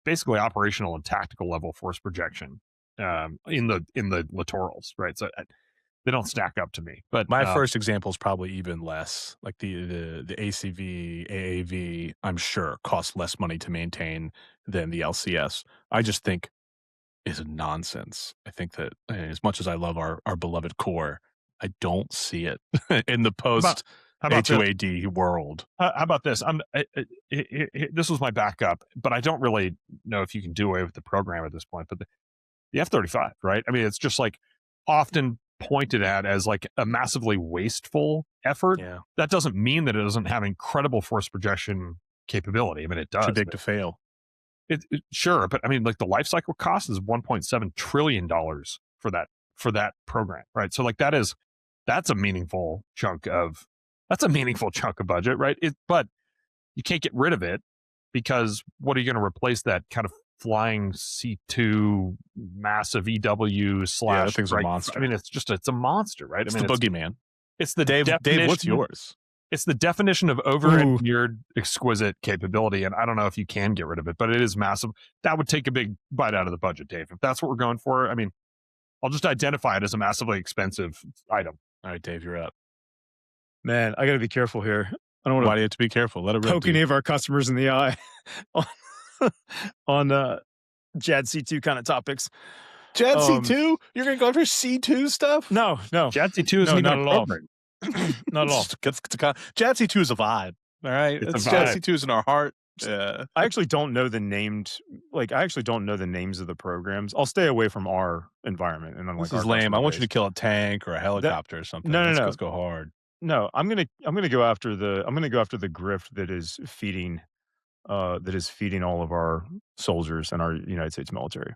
basically operational and tactical level force projection in the littorals, right? So they don't stack up to me. But my first example is probably even less. Like the ACV, AAV, I'm sure costs less money to maintain than the LCS. I just think is nonsense. I think that as much as I love our beloved core, I don't see it in the post A2AD world. How about this? This was my backup, but I don't really know if you can do away with the program at this point. But the F-35, right? I mean, it's just like often pointed at as like a massively wasteful effort. Yeah. That doesn't mean that it doesn't have incredible force projection capability. I mean, it does. Too big to fail. Sure, but I mean, like, the life cycle cost is $1.7 trillion for that program, right? So like that's a meaningful chunk of budget, right? But you can't get rid of it, because what are you going to replace that kind of flying C2 massive EW / that thing's a monster. I mean, it's a monster, right? It's I mean, the boogeyman. It's the Dave, what's yours? It's the definition of over-engineered exquisite capability, and I don't know if you can get rid of it, but it is massive. That would take a big bite out of the budget, Dave. If that's what we're going for, I mean, I'll just identify it as a massively expensive item. All right, Dave, you're up. Man, I got to be careful here. I don't want to. Why do you have to be careful? Let it rip. Poke any of our customers in the eye on JAD C2 kind of topics. JAD C2? You're going to go after C2 stuff? No. JAD C2 is not at all. Not at all. JAD C2 is a vibe. All right, JAD C2 is in our heart. I actually don't know the names of the programs. I'll stay away from our environment. And this is lame. I want you to kill a tank or a helicopter or something. No. Let's go hard. No, I'm gonna go after the grift that is feeding all of our soldiers and our United States military.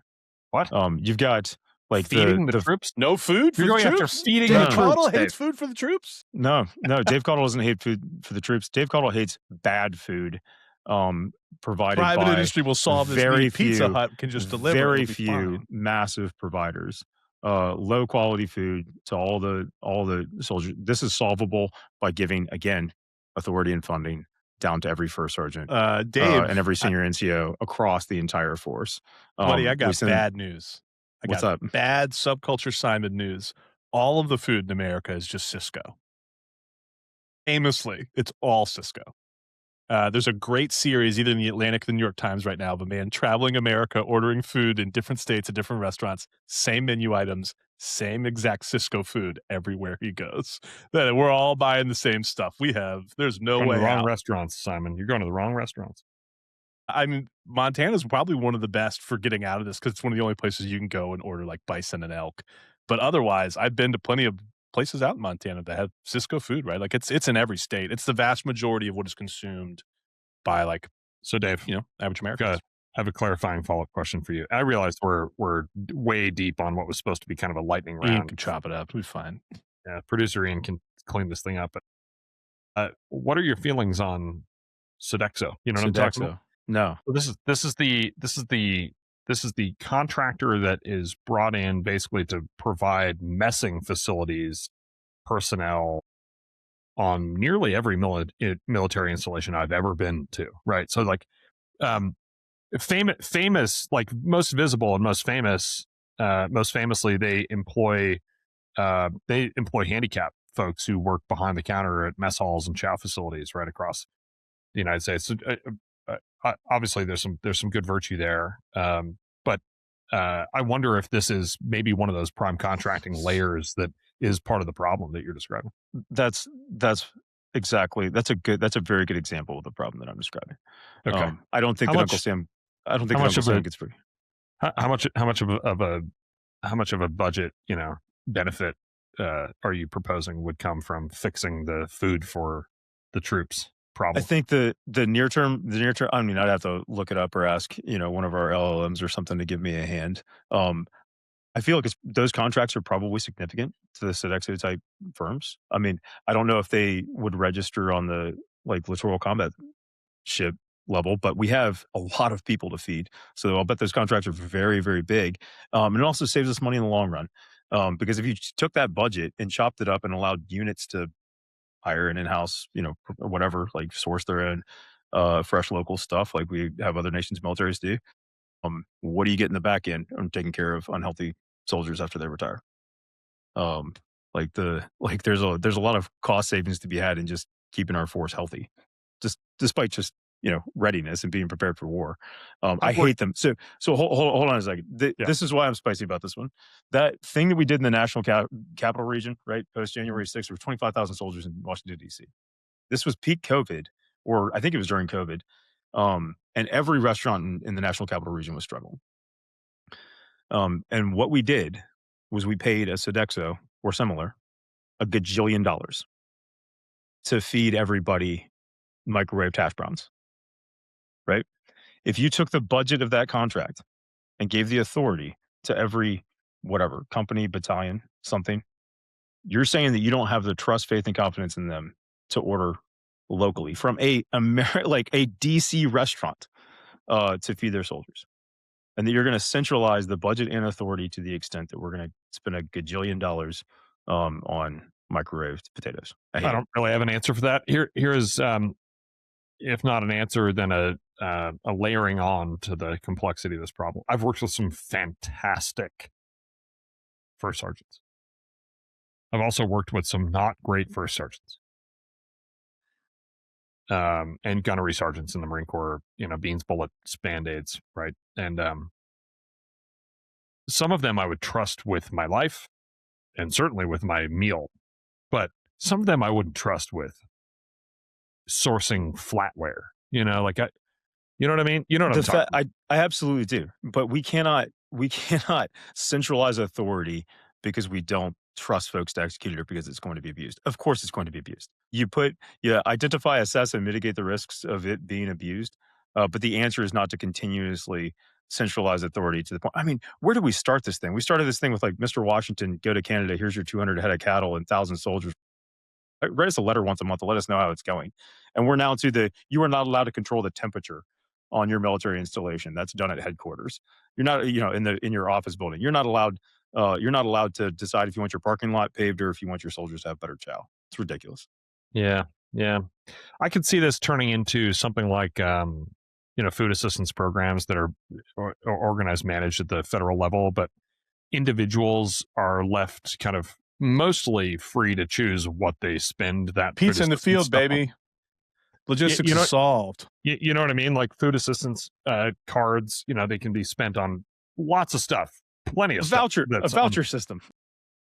What? You've got Like feeding the troops? No food for You're the going after troops? feeding Dave the Caudle troops, hates Dave. food for the troops? No, Dave Caudle doesn't hate food for the troops. Dave Caudle hates bad food, provided Private by industry will solve this very need. Pizza few, Hut can just deliver. very It'll be few fine. massive providers. Low quality food to all the soldiers. This is solvable by giving, again, authority and funding down to every first sergeant Dave, and every senior NCO across the entire force. buddy, I We got send- bad news. I What's got up? bad subculture Simon news. All of the food in America is just Cisco. Famously, it's all Cisco. There's a great series, either in the Atlantic or the New York Times right now, of a man traveling America, ordering food in different states at different restaurants, same menu items, same exact Cisco food everywhere he goes. That we're all buying the same stuff. There's no Going to way the wrong out. restaurants, Simon. You're going to the wrong restaurants. I mean, Montana's probably one of the best for getting out of this because it's one of the only places you can go and order like bison and elk. But otherwise, I've been to plenty of places out in Montana that have Cisco food, right? Like it's in every state. It's the vast majority of what is consumed by So, Dave, average Americans. I have a clarifying follow-up question for you. I realized we're way deep on what was supposed to be kind of a lightning Ian round. can chop it up. It'll be fine. Yeah, producer Ian can clean this thing up. But what are your feelings on Sodexo? You know what I'm talking about? No. So this is the contractor that is brought in basically to provide messing facilities personnel on nearly every military installation I've ever been to. Right. So famous, like most visible and most famously, they employ handicapped folks who work behind the counter at mess halls and chow facilities right across the United States. So, obviously, there's some good virtue there, but I wonder if this is maybe one of those prime contracting layers that is part of the problem that you're describing. That's a very good example of the problem that I'm describing. Okay, I don't think How that much- Uncle Sam. I don't think how that much Uncle of Sam a- gets free. how much of a budget benefit are you proposing would come from fixing the food for the troops problem? I think the near term. I mean, I'd have to look it up or ask one of our LLMs or something to give me a hand. I feel like those contracts are probably significant to the Sodexo type firms. I mean, I don't know if they would register on the littoral combat ship level, but we have a lot of people to feed. So I'll bet those contracts are very, very big. And it also saves us money in the long run. Because if you took that budget and chopped it up and allowed units to hire an in-house, or whatever, source their own fresh local stuff like we have other nations' militaries do, what do you get in the back end on taking care of unhealthy soldiers after they retire? There's a lot of cost savings to be had in just keeping our force healthy, just despite just readiness and being prepared for war. I hate them. So hold on a second. This is why I'm spicy about this one. That thing that we did in the national capital region, right, post January 6th, there were 25,000 soldiers in Washington D.C. This was peak COVID, or I think it was during COVID. And every restaurant in the national capital region was struggling. And what we did was we paid a Sodexo or similar $1 gajillion to feed everybody microwave hash browns. Right? If you took the budget of that contract and gave the authority to every whatever company, battalion, something, you're saying that you don't have the trust, faith, and confidence in them to order locally from a DC restaurant to feed their soldiers, and that you're going to centralize the budget and authority to the extent that we're going to spend $1 gajillion on microwaved potatoes. I don't really have an answer for that. Here is, if not an answer, then a layering on to the complexity of this problem. I've worked with some fantastic first sergeants. I've also worked with some not great first sergeants. And gunnery sergeants in the Marine Corps, beans, bullets, band-aids, right? And some of them I would trust with my life and certainly with my meal, but some of them I wouldn't trust with sourcing flatware. You know what I mean? You know what I'm talking about. I absolutely do, but we cannot centralize authority because we don't trust folks to execute it or because it's going to be abused. Of course it's going to be abused. You identify, assess, and mitigate the risks of it being abused. But the answer is not to continuously centralize authority to the point. I mean, where do we start this thing? We started this thing with like, Mr. Washington, go to Canada. Here's your 200 head of cattle and 1,000 soldiers. Write us a letter once a month to let us know how it's going. And we're now to you are not allowed to control the temperature on your military installation. That's done at headquarters. You're not, in your office building. You're not allowed to decide if you want your parking lot paved or if you want your soldiers to have better chow. It's ridiculous. Yeah. I could see this turning into something like, food assistance programs that are organized, managed at the federal level, but individuals are left kind of mostly free to choose what they spend that pizza in the field, baby. On. Logistics is solved. You know what I mean? Like food assistance cards, they can be spent on lots of stuff, plenty of stuff. A voucher system.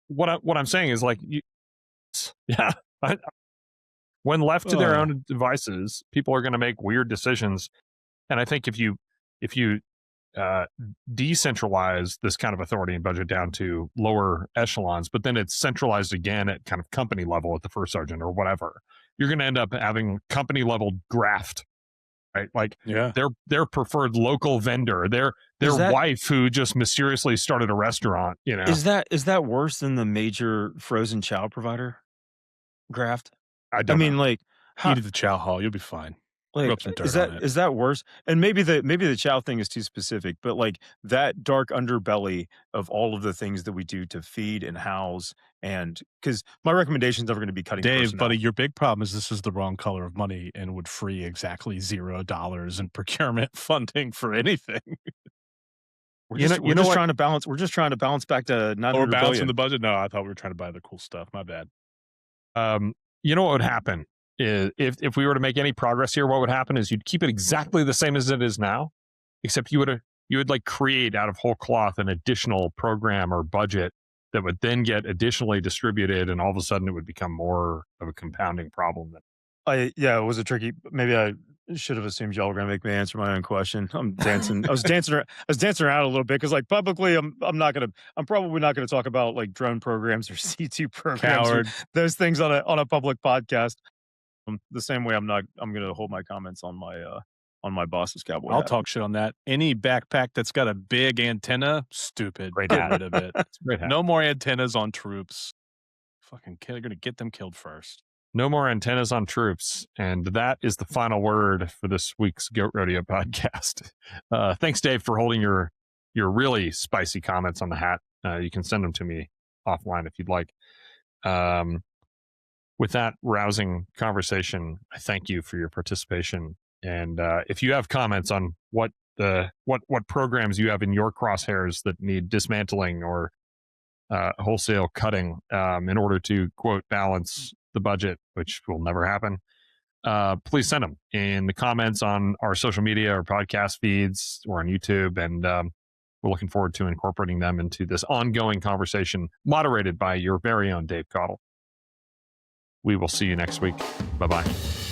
What I'm saying is like, when left to their own devices, people are going to make weird decisions. And I think if you decentralize this kind of authority and budget down to lower echelons, but then it's centralized again at kind of company level at the first sergeant or whatever, you're going to end up having company level graft, right? Like their preferred local vendor, their wife who just mysteriously started a restaurant. Is that worse than the major frozen chow provider graft? I mean, know. Like, eat at the chow hall, you'll be fine. Like, is that worse? And maybe the chow thing is too specific, but like that dark underbelly of all of the things that we do to feed and house, and because my recommendation is never going to be cutting. Dave, personnel. buddy, your big problem is this is the wrong color of money and would free exactly $0 in procurement funding for anything. We're just trying to balance. We're just trying to balance back to $900 billion. We're balancing the budget. No, I thought we were trying to buy the cool stuff. My bad. You know what would happen? If we were to make any progress here, what would happen is you'd keep it exactly the same as it is now, except you would like create out of whole cloth an additional program or budget that would then get additionally distributed, and all of a sudden it would become more of a compounding problem. It was a tricky. Maybe I should have assumed y'all were going to make me answer my own question. I was dancing around a little bit because, like, publicly, I'm probably not going to talk about like drone programs or C2 programs, or those things on a public podcast. The same way I'm going to hold my comments on my boss's cowboy. I'll talk shit on that. Any backpack that's got a big antenna, stupid. Get rid of it. No more antennas on troops. Fucking kid, they're going to get them killed first. No more antennas on troops. And that is the final word for this week's Goat Rodeo podcast. Thanks, Dave, for holding your really spicy comments on the hat. You can send them to me offline if you'd like. With that rousing conversation, I thank you for your participation. And if you have comments on what programs you have in your crosshairs that need dismantling or wholesale cutting in order to, quote, balance the budget, which will never happen, please send them in the comments on our social media or podcast feeds or on YouTube. And we're looking forward to incorporating them into this ongoing conversation moderated by your very own Dave Caudle. We will see you next week. Bye-bye.